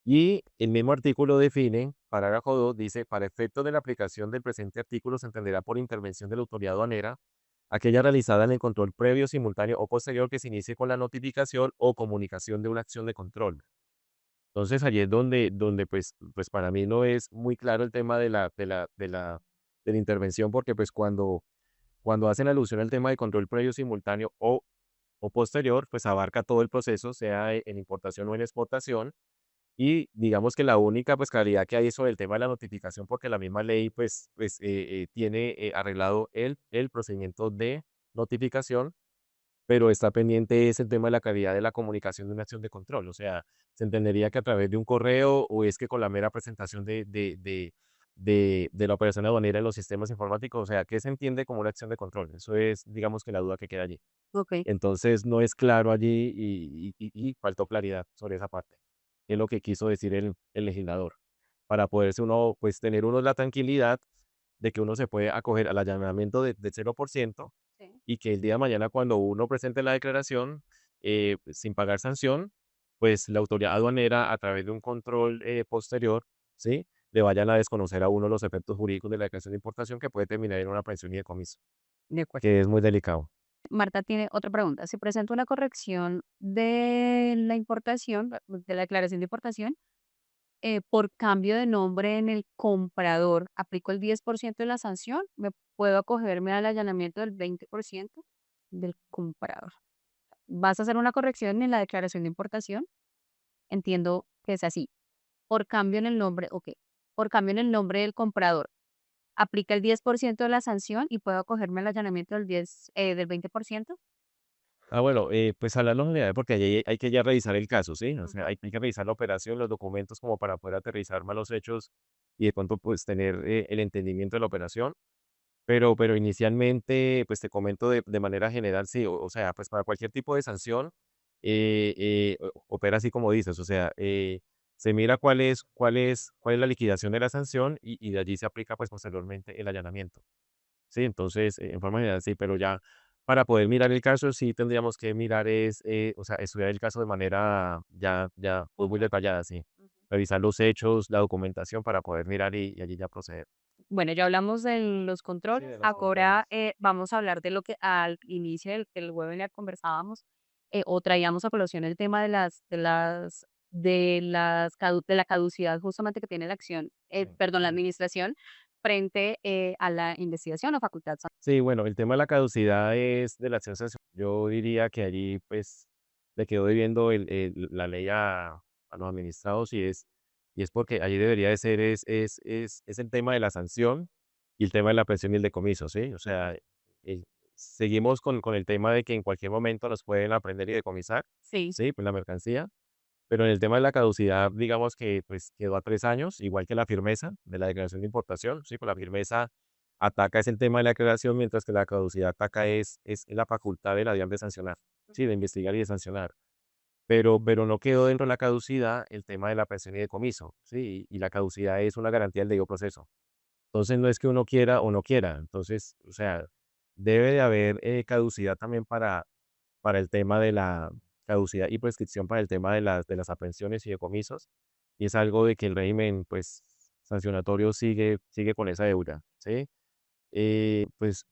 Y el mismo artículo define, parágrafo 2 dice, para efectos de la aplicación del presente artículo se entenderá por intervención de la autoridad aduanera aquella realizada en el control previo, simultáneo o posterior que se inicie con la notificación o comunicación de una acción de control. Entonces allí es donde pues para mí no es muy claro el tema de la intervención, porque pues cuando hacen alusión al tema de control previo, simultáneo o posterior, pues abarca todo el proceso, sea en importación o en exportación, y digamos que la única pues claridad que hay es sobre el tema de la notificación, porque la misma ley pues tiene arreglado el procedimiento de notificación, pero está pendiente es el tema de la calidad de la comunicación de una acción de control. O sea, se entendería que a través de un correo o es que con la mera presentación de la operación aduanera en los sistemas informáticos, o sea, ¿qué se entiende como una acción de control? Eso es, digamos que la duda que queda allí. Ok. Entonces, no es claro allí y faltó claridad sobre esa parte. ¿Qué es lo que quiso decir el legislador? Para poderse uno, pues tener uno la tranquilidad de que uno se puede acoger al allanamiento de 0% Sí. y que el día de mañana cuando uno presente la declaración pues, sin pagar sanción, pues la autoridad aduanera a través de un control posterior, ¿sí? Le vayan a desconocer a uno los efectos jurídicos de la declaración de importación que puede terminar en una aprehensión y decomiso, De acuerdo. que es muy delicado. Marta tiene otra pregunta. Si presento una corrección de la importación, de la declaración de importación, por cambio de nombre en el comprador, ¿aplico el 10% de la sanción? ¿Me puedo acogerme al allanamiento del 20% del comprador? ¿Vas a hacer una corrección en la declaración de importación? Entiendo que es así. Por cambio en el nombre, ok. Por cambio en el nombre del comprador, ¿aplica el 10% de la sanción y puedo acogerme al allanamiento del 20%? Bueno, pues hablarlo en general porque ahí hay que ya revisar el caso, ¿sí? O sea, Ujú. hay que revisar la operación, los documentos como para poder aterrizar más los hechos y de pronto pues tener el entendimiento de la operación. Pero inicialmente, pues te comento de manera general, sí, o sea, pues para cualquier tipo de sanción, opera así como dices, o sea, se mira cuál es la liquidación de la sanción y de allí se aplica pues posteriormente el allanamiento. Sí, entonces, en forma general sí, pero ya para poder mirar el caso sí tendríamos que mirar o sea, estudiar el caso de manera ya pues, muy Puntual. detallada, sí. Ujú. Revisar los hechos, la documentación para poder mirar y allí ya proceder. Bueno, ya hablamos de los Sí, controles. de los Ahora controles. vamos a hablar de lo que al inicio del webinar conversábamos o traíamos a colación el tema de la caducidad justamente que tiene la acción, Sí. perdón, la administración frente a la investigación o facultad. Sí, bueno, el tema de la caducidad es de la acción sancionadora. Yo diría que allí, pues, le quedó debiendo la ley a los administrados y es porque allí debería de ser, es el tema de la sanción y el tema de la presión y el decomiso, ¿sí? O sea, eh, seguimos con el tema de que en cualquier momento nos pueden aprender y decomisar, Sí, ¿sí? Pues la mercancía, pero en el tema de la caducidad, digamos que pues quedó a 3 años, igual que la firmeza de la declaración de importación, ¿sí? Pues la firmeza ataca es el tema de la declaración, mientras que la caducidad ataca es la facultad de la DIAN de sancionar, ¿sí? De investigar y de sancionar. Pero no quedó dentro de la caducidad el tema de la presión y decomiso, ¿sí? Y la caducidad es una garantía del debido proceso. Entonces no es que uno quiera o no quiera. Entonces, o sea, debe de haber caducidad también para el tema de la caducidad y prescripción para el tema de las aprehensiones y decomisos. Y es algo de que el régimen, pues, sancionatorio sigue con esa deuda, ¿sí? Pues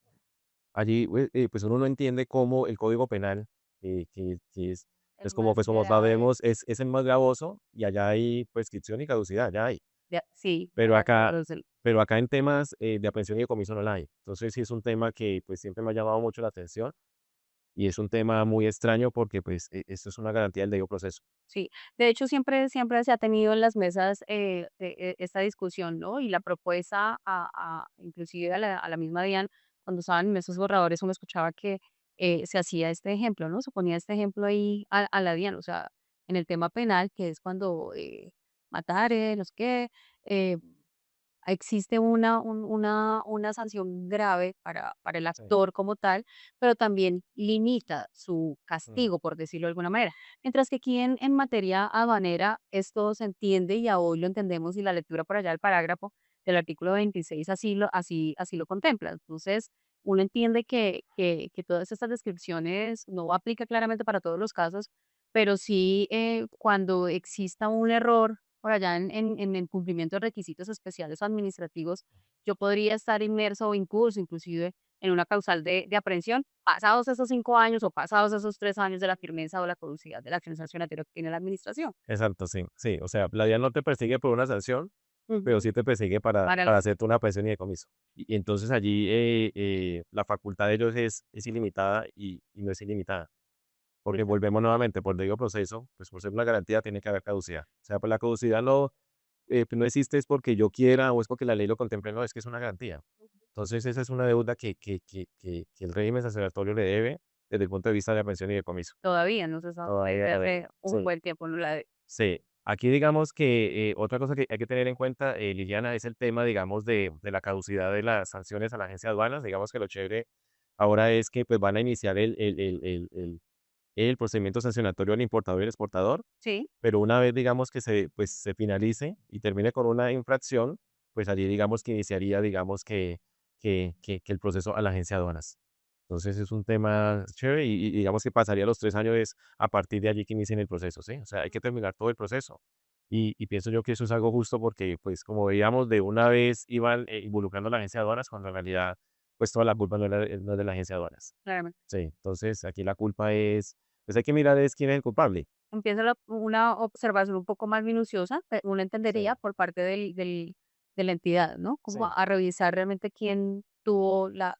allí, pues uno no entiende cómo el Código Penal, que es, el es como, más pues como grave, sabemos, es el más gravoso y allá hay prescripción y caducidad, ya hay. sí, Pero allá acá, todos pero acá en temas de aprehensión y decomiso no la hay. Entonces sí es un tema que pues siempre me ha llamado mucho la atención y es un tema muy extraño porque pues esto es una garantía del debido proceso. sí, de hecho, siempre se ha tenido en las mesas, esta discusión, ¿no? Y la propuesta inclusive a la misma DIAN, cuando estaban en esos borradores, uno escuchaba que, se hacía este ejemplo, ¿no? Se ponía este ejemplo ahí a la DIAN, o sea, en el tema penal, que es cuando, matar, no sé qué, eh existe una sanción grave para el Sí. actor como tal, pero también limita su Mm, castigo, por decirlo de alguna manera. Mientras que aquí en materia aduanera esto se entiende y a hoy lo entendemos y la lectura por allá del parágrafo del artículo 26 así lo contempla. Entonces, uno entiende que todas estas descripciones no aplica claramente para todos los casos, pero sí cuando exista un error por allá en el cumplimiento de requisitos especiales o administrativos, yo podría estar inmerso o incurso inclusive en una causal de aprehensión, pasados esos 5 años o pasados esos 3 años de la firmeza o la caducidad de la acción sancionatoria que tiene la administración. Exacto, sí, sí. O sea, la DIAN no te persigue por una sanción, pero Ujú. sí te persigue Para para la hacerte una presión y decomiso. Y entonces allí la facultad de ellos es ilimitada y no es ilimitada. Porque exacto, volvemos nuevamente, por debido proceso, pues por ser una garantía tiene que haber caducidad. O sea, pues la caducidad pues no existe es porque yo quiera o es porque la ley lo contemple, no, es que es una garantía. Entonces esa es una deuda que el régimen sancionatorio le debe desde el punto de vista de la pensión y decomiso. todavía no se sabe Todavía desde debe. hace un Sí. buen tiempo, no la de Sí, aquí digamos que otra cosa que hay que tener en cuenta, Liliana, es el tema, digamos, de la caducidad de las sanciones a la agencia de aduanas. Digamos que lo chévere ahora es que pues van a iniciar el procedimiento sancionatorio al importador y el exportador, sí, pero una vez digamos que pues, se finalice y termine con una infracción, pues allí digamos que iniciaría, digamos que el proceso a la agencia de aduanas. Entonces es un tema chévere y digamos que pasaría los 3 años es a partir de allí que inicien el proceso, ¿sí? O sea, hay que terminar todo el proceso. Y pienso yo que eso es algo justo porque, pues, como veíamos, de una vez iban involucrando a la agencia de aduanas, cuando en realidad, pues, toda la culpa no es de la agencia de aduanas. claramente. Sí, entonces aquí la culpa es, pues hay que mirar es quién es el culpable. Empieza una observación un poco más minuciosa, uno entendería Sí, por parte de la entidad, ¿no? Como sí. a revisar realmente quién tuvo la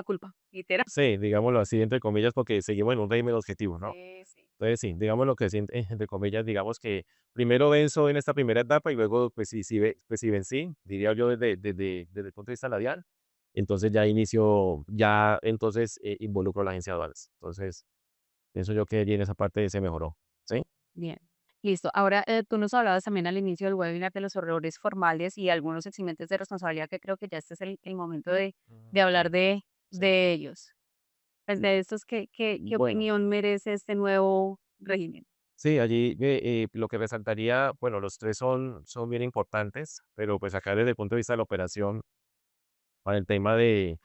culpa, literal. Sí, digámoslo así, entre comillas, porque seguimos en un régimen objetivo, ¿no? Sí, sí. Entonces, sí, digamos lo que sí, entre comillas, digamos que primero venzo en esta primera etapa y luego, pues pues si vencí, diría yo desde el punto de vista labial, entonces ya inicio, ya entonces involucro a la agencia de aduanas. Entonces, pienso yo que allí en esa parte se mejoró, ¿sí? Bien, listo. Ahora, tú nos hablabas también al inicio del webinar de los errores formales y algunos eximentes de responsabilidad, que creo que ya este es el momento de hablar Sí, sí. de ellos. Pues, de estos, ¿qué Bueno, opinión merece este nuevo régimen? sí, allí lo que resaltaría, bueno, los tres son bien importantes, pero pues acá desde el punto de vista de la operación, para el tema de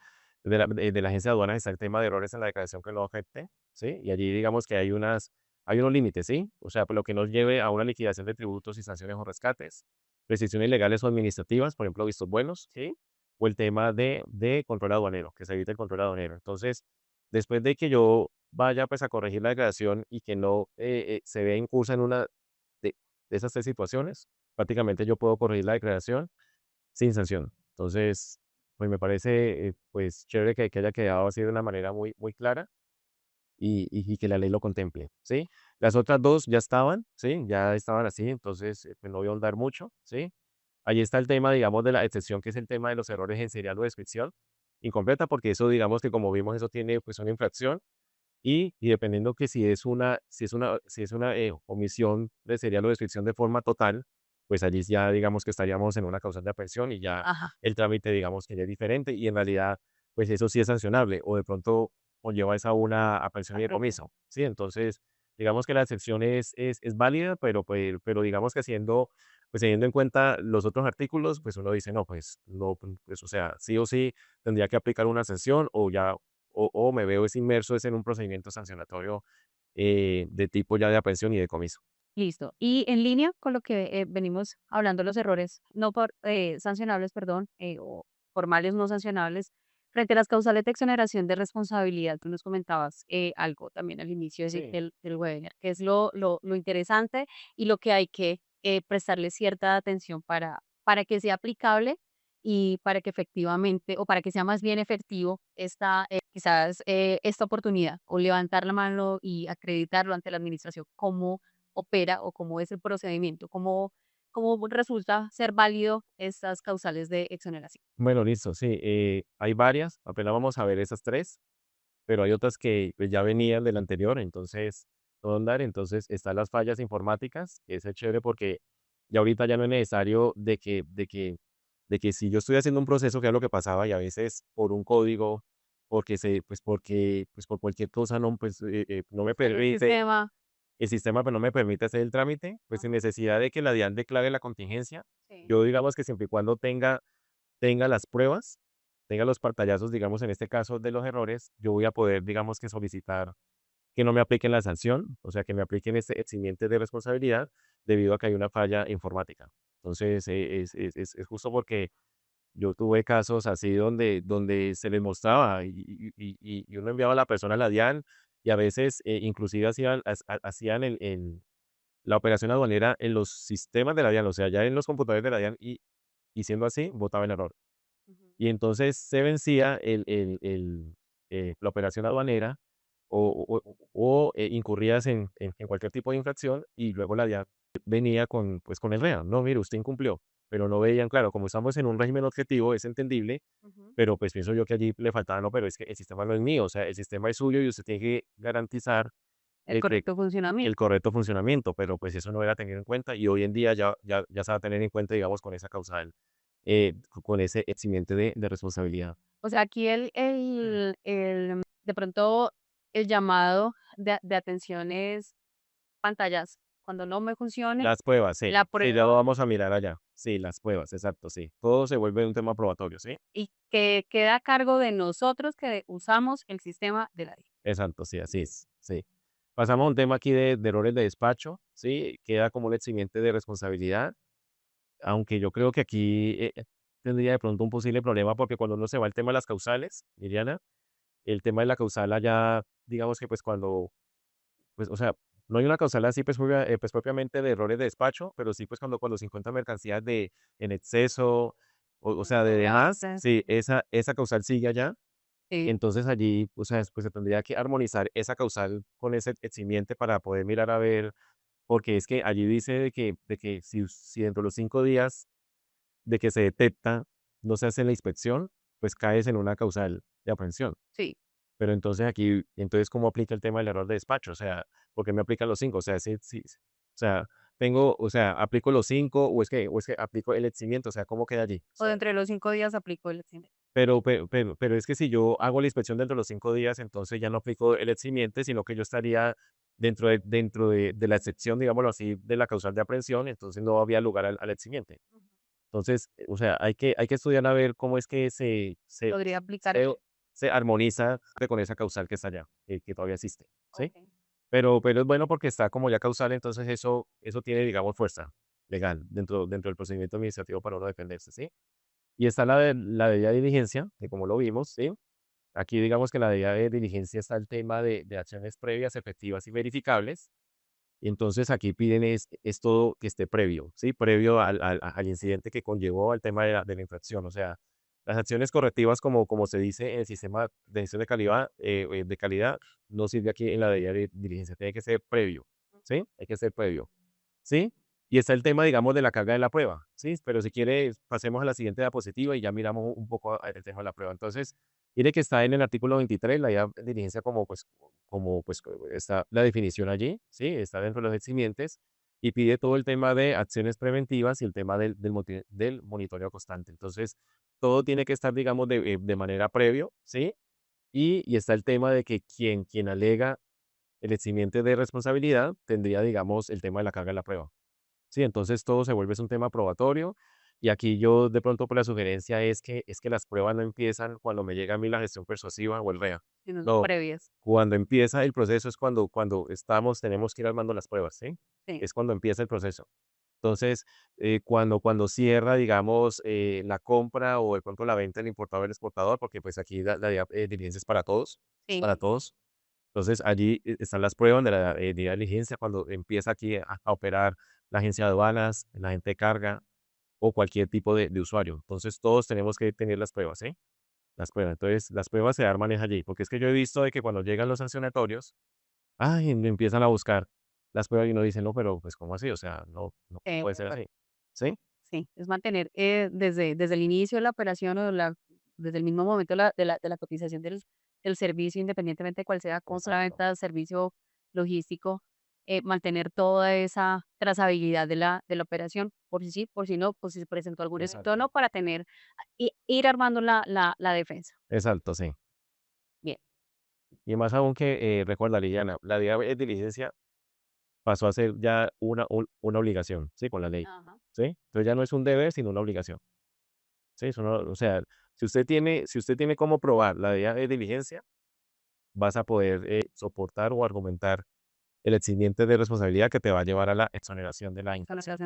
la agencia de aduanas está el tema de errores en la declaración que no afecte, ¿sí? Y allí digamos que hay unos límites, ¿sí? O sea, por lo que nos lleve a una liquidación de tributos y sanciones o rescates, restricciones legales o administrativas, por ejemplo, vistos buenos, ¿sí? O el tema de control aduanero, que se evite el control aduanero. Entonces, después de que yo vaya pues a corregir la declaración y que no se vea incursa en una de, de esas tres situaciones, prácticamente yo puedo corregir la declaración sin sanción. Entonces, pues me parece, pues chévere que haya quedado así de una manera muy clara y que la ley lo contemple, ¿sí? Las otras dos ya estaban, ¿sí? Ya estaban así, entonces, pues no voy a ahondar mucho, ¿sí? Ahí está el tema, digamos, de la excepción, que es el tema de los errores en serial o descripción incompleta, porque eso, digamos que como vimos, eso tiene pues una infracción y dependiendo que si es una omisión de serial o descripción de forma total, pues allí ya digamos que estaríamos en una causal de aprehensión y ya Ajá, el trámite digamos que ya es diferente y en realidad pues eso sí es sancionable o de pronto conlleva esa una aprehensión y apropiado. decomiso, ¿sí? Entonces, digamos que la excepción es válida, pero digamos que pues teniendo en cuenta los otros artículos, pues uno dice, no, pues no, pues o sea, sí o sí tendría que aplicar una sanción o ya o me veo es inmerso es en un procedimiento sancionatorio de tipo ya de aprehensión y decomiso. Listo. Y en línea con lo que venimos hablando, los errores no sancionables, perdón, o formales no sancionables, frente a las causales de exoneración de responsabilidad, tú nos comentabas algo también al inicio Sí. del webinar, que es lo interesante y lo que hay que prestarle cierta atención para que sea aplicable y para que efectivamente, o para que sea más bien efectivo quizás esta oportunidad, o levantar la mano y acreditarlo ante la administración como opera o cómo es el procedimiento, cómo resulta ser válido estas causales de exoneración. Bueno, listo, sí, hay varias, apenas vamos a ver esas 3 pero hay otras que, pues, ya venían del anterior, entonces, todo andar. Entonces, están las fallas informáticas, que eso es chévere porque ya ahorita ya no es necesario de que si yo estoy haciendo un proceso, que es lo que pasaba, y a veces por un código, pues, por cualquier cosa no me Falla el permite sistema. el sistema, pues, no me permite hacer el trámite, pues, sin Ajá, necesidad de que la DIAN declare la contingencia. sí. Yo, digamos que siempre y cuando tenga las pruebas, tenga los pantallazos, digamos, en este caso de los errores, yo voy a poder, digamos que solicitar que no me apliquen la sanción, o sea, que me apliquen este eximiente de responsabilidad debido a que hay una falla informática. Entonces, es justo porque yo tuve casos así donde se les mostraba y uno enviaba a la persona a la DIAN y a veces, inclusive hacían la operación aduanera en los sistemas de la DIAN, o sea, ya en los computadores de la DIAN y siendo así, botaba el error. Ujú. Y entonces se vencía la operación aduanera incurrías en cualquier tipo de infracción y luego la DIAN venía con el REA. No, mire, usted incumplió, pero no veían, claro, como estamos en un régimen objetivo, es entendible, Ujú. pero pues pienso yo que allí le faltaba, no, pero es que el sistema no es mío, o sea, el sistema es suyo y usted tiene que garantizar El de correcto el funcionamiento. correcto funcionamiento, pero pues eso no era tenido en cuenta y hoy en día ya se va a tener en cuenta, digamos, con esa causal, con ese eximiente de responsabilidad. O sea, aquí de pronto, el llamado de atención es pantallas. Cuando no me funcione, Las pruebas, sí. la Sí, ya lo prueba vamos a mirar allá. Sí, las pruebas, exacto, sí. Todo se vuelve un tema probatorio, ¿sí? y que queda a cargo de nosotros que usamos el sistema de la DIA. Exacto, sí, así es, sí. Pasamos a un tema aquí de errores de despacho, ¿sí? Queda como un eximiente de responsabilidad, aunque yo creo que aquí tendría de pronto un posible problema porque cuando uno se va al tema de las causales, Liliana, el tema de la causal allá, digamos que pues cuando, pues, o sea, no hay una causal así pues propiamente de errores de despacho, pero sí pues cuando se encuentran mercancías en exceso, o sea, de demás, Sobreabundancia. sí, esa causal sigue allá. Sí, Entonces allí, o sea, pues se tendría que armonizar esa causal con ese eximiente para poder mirar a ver, porque es que allí dice de que si dentro de los 5 días de que se detecta no se hace la inspección, pues caes en una causal de aprehensión. sí. Pero entonces aquí, entonces, ¿cómo aplica el tema del error de despacho? O sea, ¿por qué me aplican los 5? O sea, o sea, o sea, ¿aplico los 5 o es que aplico el eximiento? O sea, ¿cómo queda allí? O O sea, dentro de los 5 días aplico el examen. pero es que si yo hago la inspección dentro de los 5 días, entonces ya no aplico el eximiente, sino que yo estaría dentro de la excepción, digámoslo así, de la causal de aprehensión, entonces no había lugar al eximiente. Ujú. Entonces, o sea, hay que estudiar a ver cómo es que Podría aplicar se, el se armoniza con esa causal que está allá, que todavía existe, ¿sí? okey. Pero es bueno porque está como ya causal, entonces eso tiene, digamos, fuerza legal dentro del procedimiento administrativo para uno defenderse, ¿sí? Y está la debida diligencia, que como lo vimos, ¿sí? Aquí digamos que la debida de diligencia está el tema de acciones previas, efectivas y verificables. Y entonces aquí piden es todo que esté previo, ¿sí? Previo al incidente que conllevó al tema de la infracción. O sea, las acciones correctivas, como se dice en el sistema de gestión de calidad, no sirve aquí en la debida de diligencia, tiene que ser previo, ¿sí? Hay que ser previo. ¿Sí? Y está el tema, digamos, de la carga de la prueba, ¿sí? Pero si quiere, pasemos a la siguiente diapositiva y ya miramos un poco el tema de la prueba. Entonces, mire que está en el artículo 23, la idea de diligencia como está la definición allí, ¿sí? Está dentro de los eximientes y pide todo el tema de acciones preventivas y el tema del monitoreo constante. Entonces, todo tiene que estar, digamos, de manera previo, ¿sí? Y está el tema de que quien alega el eximiente de responsabilidad tendría, digamos, el tema de la carga de la prueba. Sí, entonces todo se vuelve es un tema probatorio y aquí yo de pronto por la sugerencia es que las pruebas no empiezan cuando me llega a mí la gestión persuasiva o el REA. Sino No, previas. cuando empieza el proceso es cuando tenemos que ir armando las pruebas, ¿sí? Sí. Es cuando empieza el proceso. Entonces, cuando cierra, digamos, la compra o de pronto la venta del importador o el exportador, porque pues aquí la diligencia es para todos, es Sí. para todos. Entonces, allí están las pruebas de la diligencia cuando empieza aquí a operar la agencia de aduanas, la agente de carga o cualquier tipo de usuario. Entonces, todos tenemos que tener las pruebas, ¿sí? Las pruebas. Entonces, las pruebas se arman es allí, porque es que yo he visto de que cuando llegan los sancionatorios, ay, me empiezan a buscar las pruebas y uno dice, no, pero pues, ¿cómo así? O sea, no puede ser así, ¿sí? Sí, es mantener, desde el inicio de la operación o desde el mismo momento de la cotización del servicio, independientemente de cuál sea, cómo sea la Exacto, venta, servicio logístico, mantener toda esa trazabilidad de la operación, por si sí, por si no, pues si se presentó algún evento o exacto, no, para ir armando la defensa. exacto, sí. Bien. Y más aún que, recuerda, Liliana, la diligencia pasó a ser ya una obligación, ¿sí? Con la ley, Ajá. ¿sí? Entonces ya no es un deber, sino una obligación, ¿sí? O sea, si usted tiene cómo probar la debida diligencia, vas a poder soportar o argumentar el eximiente de responsabilidad que te va a llevar a la exoneración de la infracción.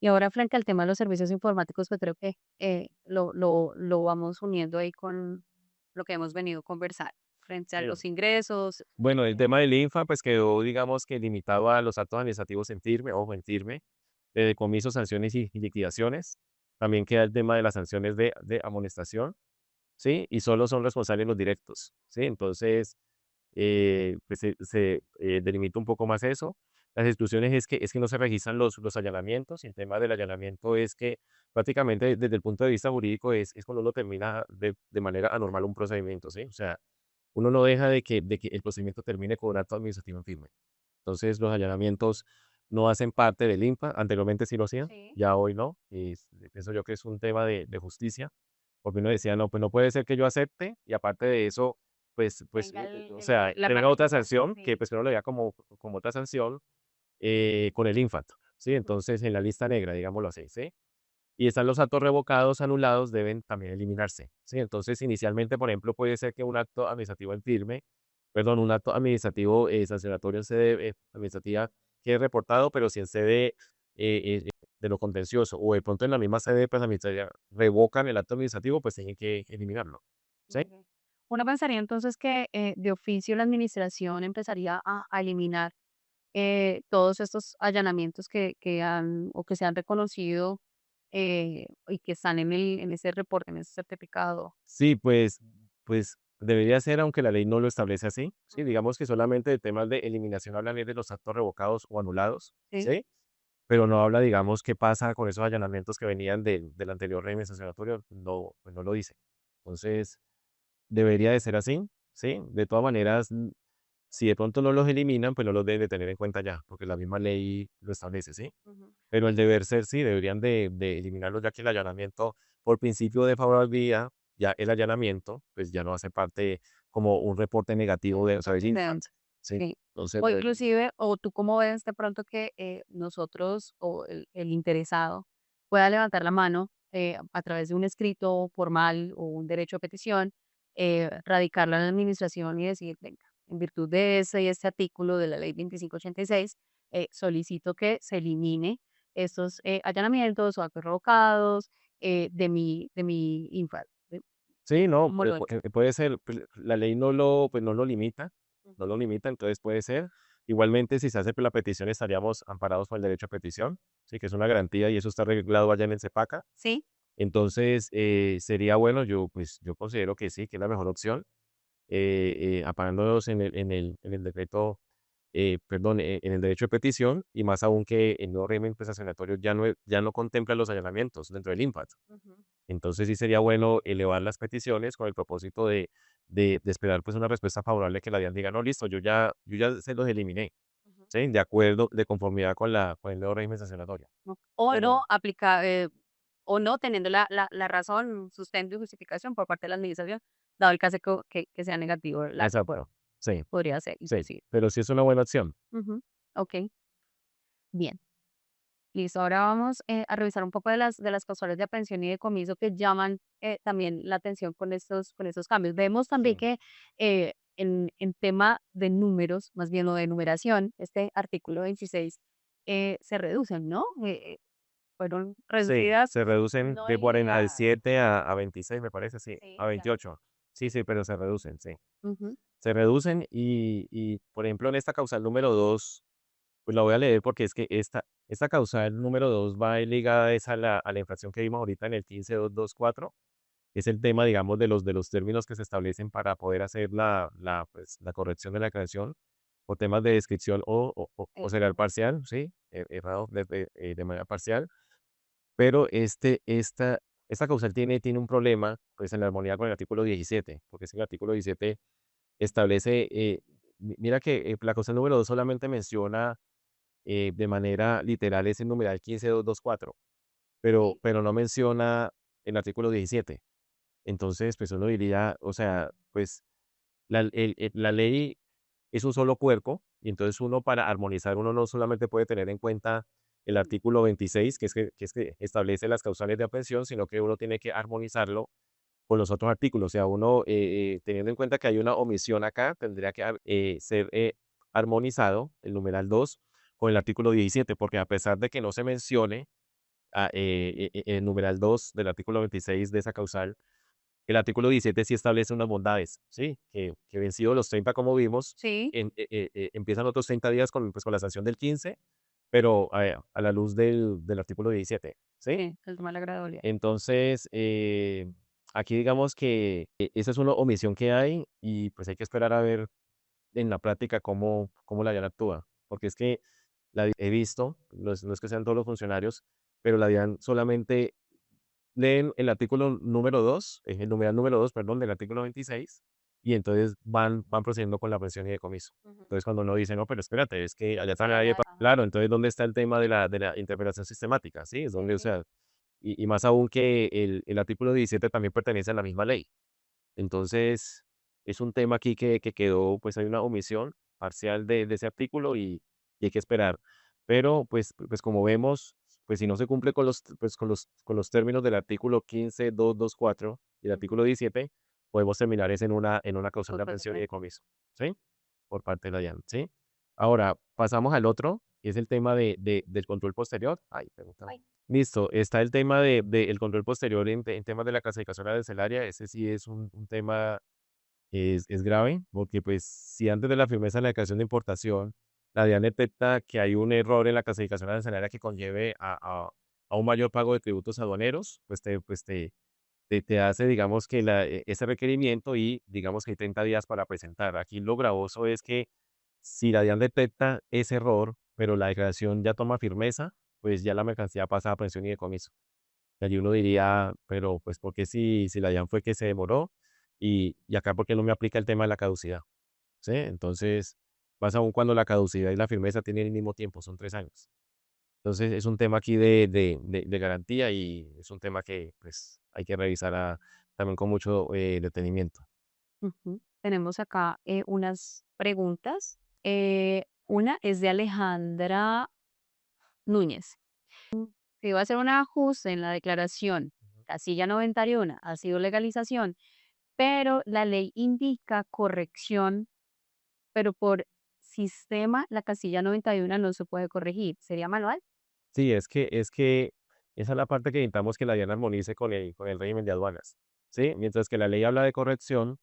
Y ahora frente al tema de los servicios informáticos, pues creo que lo vamos uniendo ahí con lo que hemos venido conversando, frente a Sí. los ingresos. Bueno, el eh, tema del INFA, pues quedó, digamos que limitado a los actos administrativos en firme, ojo, en firme, de decomisos, sanciones y liquidaciones. También queda el tema de las sanciones de amonestación, ¿sí? Y solo son responsables los directos, ¿sí? Entonces, pues se delimita un poco más eso. Las exclusiones es que no se registran los allanamientos, y el tema del allanamiento es que prácticamente desde el punto de vista jurídico es cuando uno termina de manera anormal un procedimiento, ¿sí? O sea, uno no deja de que el procedimiento termine con un acto administrativo en firme. Entonces, los allanamientos no hacen parte del INPA, anteriormente sí lo hacían, Sí. ya hoy no, y pienso yo que es un tema de justicia, porque uno decía, no, pues no puede ser que yo acepte y aparte de eso, Tenga o sea, la tenga otra participación. sanción, que Sí. pues que uno lo veía como otra sanción con el INFAT, ¿sí? Entonces, en la lista negra, digámoslo así, ¿sí? Y están los actos revocados, anulados, deben también eliminarse, ¿sí? Entonces, inicialmente, por ejemplo, puede ser que un acto administrativo en firme, perdón, un acto administrativo sancionatorio en sede administrativa quede reportado, pero si en sede de lo contencioso o de pronto en la misma sede pues, administrativa revocan el acto administrativo, pues tienen que eliminarlo, ¿sí? Ok. Uno pensaría entonces que de oficio la administración empezaría a eliminar todos estos allanamientos que han o que se han reconocido y que están en ese reporte, en ese certificado. Sí, pues debería ser, aunque la ley no lo establece así, ¿sí? Ujú. Digamos que solamente de temas de eliminación hablan es de los actos revocados o anulados, Sí. ¿sí? Pero no habla, digamos, qué pasa con esos allanamientos que venían del anterior régimen sancionatorio, no, pues no lo dice. Entonces, debería de ser así, ¿sí? De todas maneras, si de pronto no los eliminan, pues no los deben de tener en cuenta ya, porque la misma ley lo establece, ¿sí? Ujú. Pero el deber ser, sí, deberían de eliminarlos, ya que el allanamiento, por principio de favorabilidad, ya el allanamiento, pues ya no hace parte como un reporte negativo El de, o sea, es reporte infact, de ¿sí? sí. Entonces, O inclusive, o tú cómo ves de pronto que nosotros o el interesado pueda levantar la mano a través de un escrito formal o un derecho a petición, radicarla en la administración y decir, venga, en virtud de ese y este artículo de la ley 2586, solicito que se elimine estos allanamientos o actos revocados de mi infa. sí, no, ¿Cómo lo ves? puede ser, pues, la ley no lo limita, no lo limita, entonces puede ser. Igualmente, si se hace pues, la petición, estaríamos amparados por el derecho a petición, sí, que es una garantía y eso está regulado allá en el CEPACA. Sí. Entonces, sería bueno, yo considero que sí, que es la mejor opción, amparándonos en el decreto, perdón, en el derecho de petición, y más aún que el nuevo régimen pues, sancionatorio ya no contempla los allanamientos dentro del INPAT. Ujú, Entonces sí sería bueno elevar las peticiones con el propósito de esperar pues una respuesta favorable que la DIAN diga, no, listo, yo ya se los eliminé, ujú. ¿sí? De acuerdo, de conformidad con el nuevo régimen sancionatorio. O no Pero aplica, o no teniendo la razón, sustento y justificación por parte de la administración, dado el caso que sea negativo la respuesta. exacto, sí, Podría ser, sí, inclusive. pero sí es una buena opción. Ujú. Okey, bien. Listo, ahora vamos, a revisar un poco de las causales de aprehensión y decomiso que llaman, también la atención con estos cambios. Vemos también Sí. que, en tema de números, más bien lo de numeración, este artículo 26, se reducen, ¿no? Fueron Sí, reducidas, se reducen no de 40 de eliminadas. 7 a 26, me parece, sí, a Sí, ya. 28. Sí, sí, pero se reducen, sí. Ujú. Se reducen y, por ejemplo, en esta causal número 2 pues la voy a leer porque es que esta causal número 2 va ligada es a la infracción que vimos ahorita en el 15224, es el tema, digamos, de los términos que se establecen para poder hacer la corrección de la creación, o temas de descripción o cegar parcial, ¿sí? Errado de manera parcial. Pero esta causal tiene un problema, pues, en la armonía con el artículo 17, porque es que el artículo 17 establece, mira que la causal número 2 solamente menciona de manera literal ese numeral 15224, pero, Sí. pero no menciona el artículo 17. Entonces, pues uno diría, o sea, pues la ley es un solo cuerpo, y entonces uno para armonizar, uno no solamente puede tener en cuenta el artículo 26, que es que establece las causales de aprehensión, sino que uno tiene que armonizarlo con los otros artículos. O sea, uno, teniendo en cuenta que hay una omisión acá, tendría que ser armonizado el numeral 2 con el artículo 17, porque a pesar de que no se mencione el numeral 2 del artículo 26 de esa causal, el artículo 17 sí establece unas bondades, ¿sí? Que vencidos los 30 como vimos, Sí, empiezan otros 30 días con, pues, con la sanción del 15, pero a la luz del artículo 17, ¿sí? sí, el tema de la gradualidad. Entonces, aquí digamos que esa es una omisión que hay y pues hay que esperar a ver en la práctica cómo la DIAN actúa. Porque es que he visto, no es que sean todos los funcionarios, pero la DIAN solamente leen el artículo número 2, el numeral número 2, perdón, del artículo 26, y entonces van procediendo con la presión y decomiso. Ujú. Entonces, cuando uno dice, no, pero espérate, es que allá está Sí, nadie, ajá, claro, entonces, ¿dónde está el tema de la interpretación sistemática? ¿Sí? Es donde, o sí. sea, y más aún que el artículo 17 también pertenece a la misma ley. Entonces, es un tema aquí que quedó, pues hay una omisión parcial de ese artículo y hay que esperar. Pero, pues como vemos, pues si no se cumple con los términos del artículo 15.224 y el Ujú. artículo 17, podemos terminar es en una causal Por de aprehensión y consecuencia. decomiso, ¿sí? Por parte de la DIAN, ¿sí? Ahora, pasamos al otro, que es el tema del control posterior. Ay, perdón. Ay. Listo, está el tema de el control posterior en temas de la clasificación arancelaria, ese sí es un tema es grave, porque pues si antes de la firmeza de la declaración de importación, la DIAN detecta que hay un error en la clasificación arancelaria que conlleve a un mayor pago de tributos aduaneros, pues te hace, digamos, que ese requerimiento y digamos que hay 30 días para presentar. Aquí lo gravoso es que si la DIAN detecta ese error, pero la declaración ya toma firmeza, pues ya la mercancía pasa a aprehensión y decomiso. Y allí uno diría, pero pues, ¿por qué si la DIAN fue que se demoró? Y acá, ¿por qué no me aplica el tema de la caducidad? ¿Sí? Entonces, más aún cuando la caducidad y la firmeza tienen el mismo tiempo, son 3 años. Entonces, es un tema aquí de garantía y es un tema que pues hay que revisar también con mucho detenimiento. Ujú. Tenemos acá unas preguntas. Una es de Alejandra Núñez. Si va a hacer un ajuste en la declaración, casilla 91, ha sido legalización, pero la ley indica corrección, pero por sistema la casilla 91 no se puede corregir. ¿Sería manual? Sí, es que esa es la parte que necesitamos que la DIAN armonice con el régimen de aduanas. ¿Sí? Mientras que la ley habla de corrección,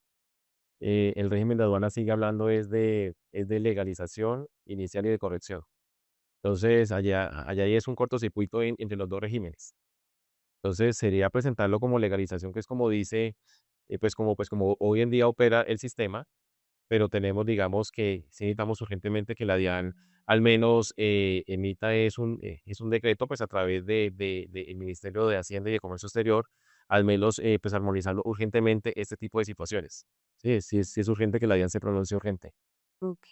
el régimen de aduanas sigue hablando es de legalización inicial y de corrección. Entonces, allá ahí es un cortocircuito entre los dos regímenes. Entonces, sería presentarlo como legalización, que es como dice, pues como hoy en día opera el sistema, pero tenemos, digamos, que sí necesitamos urgentemente que la DIAN al menos emita es un decreto, pues a través del Ministerio de Hacienda y de Comercio Exterior, al menos pues armonizarlo urgentemente este tipo de situaciones. Sí, sí es urgente que la DIAN se pronuncie urgente. Ok.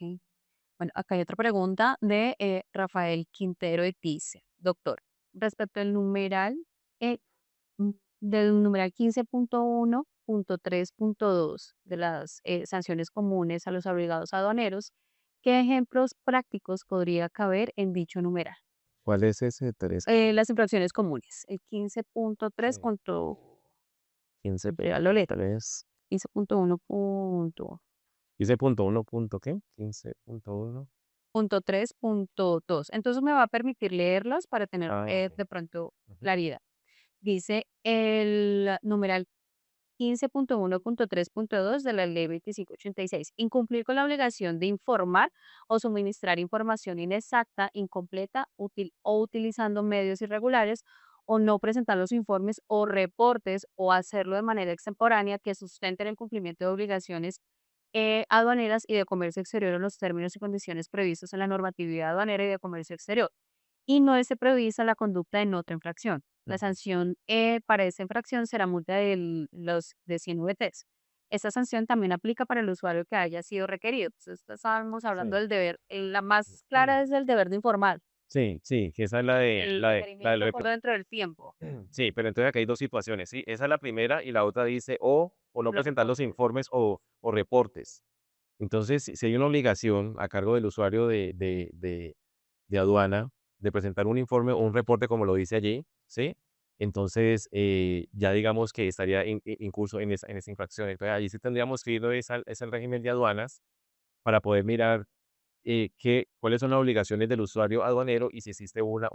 Bueno, acá hay otra pregunta de Rafael Quintero de Tice. Doctor, respecto al numeral, eh, del numeral 15.1.3.2 de las sanciones comunes a los obligados aduaneros, ¿qué ejemplos prácticos podría caber en dicho numeral? ¿Cuál es ese? 3, Las infracciones comunes. El 15.3 sí, contra, ya lo leo, 15.3. 15.1 punto, 15.1 punto, ¿qué? 15.1. punto 3.2. Entonces me va a permitir leerlos para tener Ah, ok. de pronto Ujú. claridad. Dice el numeral 15.1.3.2 de la Ley 2586. Incumplir con la obligación de informar o suministrar información inexacta, incompleta o utilizando medios irregulares o no presentar los informes o reportes o hacerlo de manera extemporánea que sustenten el cumplimiento de obligaciones aduaneras y de comercio exterior en los términos y condiciones previstos en la normatividad aduanera y de comercio exterior y no esté prevista la conducta en otra infracción. La Ujú. sanción para esta infracción será multa de 100 VTs. Esta sanción también aplica para el usuario que haya sido requerido. Pues, estábamos hablando Sí. del deber, la más clara es el deber de informar, Sí, sí, que esa es la de, el la de, la del requerimiento por dentro del tiempo, Sí, pero entonces acá hay dos situaciones, ¿sí? Esa es la primera y la otra dice o no los presentar los reportes. informes o reportes. Entonces, si hay una obligación a cargo del usuario de aduana de presentar un informe o un reporte como lo dice allí, ¿sí? entonces ya digamos que estaría incurso en esa infracción. Entonces allí sí tendríamos que ir es al régimen de aduanas para poder mirar cuáles son las obligaciones del usuario aduanero y si existe una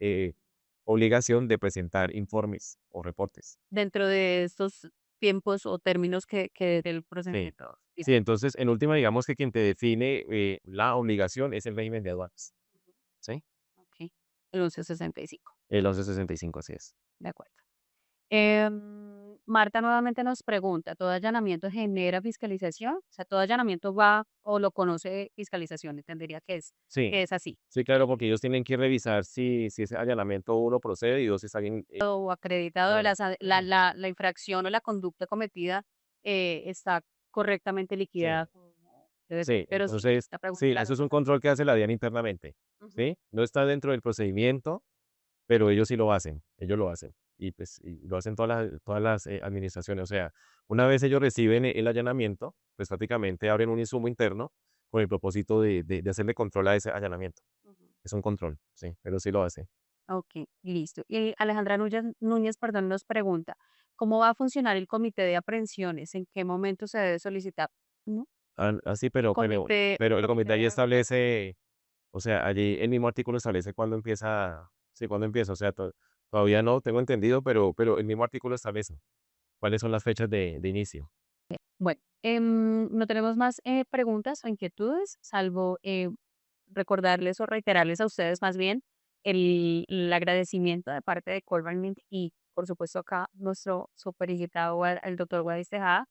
eh, obligación de presentar informes o reportes. Dentro de estos tiempos o términos que del Sí. procedimiento. Sí, entonces, en última, digamos que quien te define la obligación es el régimen de aduanas. ¿Sí? Okey, el 1165, El 1165, así es. de acuerdo. Marta nuevamente nos pregunta, ¿todo allanamiento genera fiscalización? O sea, ¿todo allanamiento va o lo conoce fiscalización? Entendería Sí, que es así. sí, claro, porque ellos tienen que revisar si ese allanamiento, uno, procede y dos, si está bien. O acreditado de Claro. la infracción o la conducta cometida, está correctamente liquidada Sí. como debe ser. Sí, Pero sí, entonces, la pregunta sí, claro. eso es un control que hace la DIAN internamente, Ujú, ¿sí? No está dentro del procedimiento, pero ellos sí lo hacen, ellos lo hacen. Y pues y lo hacen todas las administraciones. O sea, una vez ellos reciben el allanamiento, pues prácticamente abren un insumo interno con el propósito de hacerle control a ese allanamiento. ujú. Es un control, sí, pero sí lo hace. Okey, listo. Y Alejandra Núñez, perdón, nos pregunta, ¿cómo va a funcionar el comité de aprehensiones? ¿En qué momento se debe solicitar? ¿No? Así, pero el Comité comité ahí de establece, o sea, allí el mismo artículo establece cuándo empieza, sí, cuándo empieza. O sea, todavía no tengo entendido, pero el mismo artículo establece cuáles son las fechas de inicio. bueno, no tenemos más, preguntas o inquietudes, salvo, recordarles o reiterarles a ustedes más bien el agradecimiento de parte de Colvalment y, por supuesto, acá nuestro superinvitado, el doctor Wadis Tejada,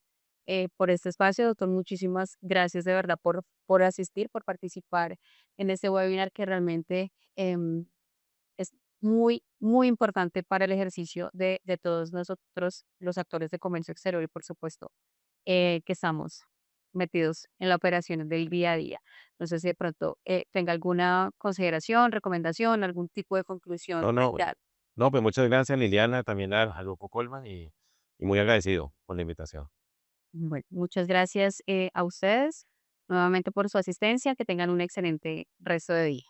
por este espacio. Doctor, muchísimas gracias de verdad por asistir, por participar en este webinar que realmente es muy, muy importante para el ejercicio de todos nosotros, los actores de comercio exterior y, por supuesto, que estamos metidos en la operación del día a día. No sé si de pronto tenga alguna consideración, recomendación, algún tipo de conclusión No, no, frente a... no, pues muchas gracias, Liliana, también al grupo Colman y muy agradecido por la invitación. Bueno, muchas gracias a ustedes nuevamente por su asistencia. Que tengan un excelente resto de día.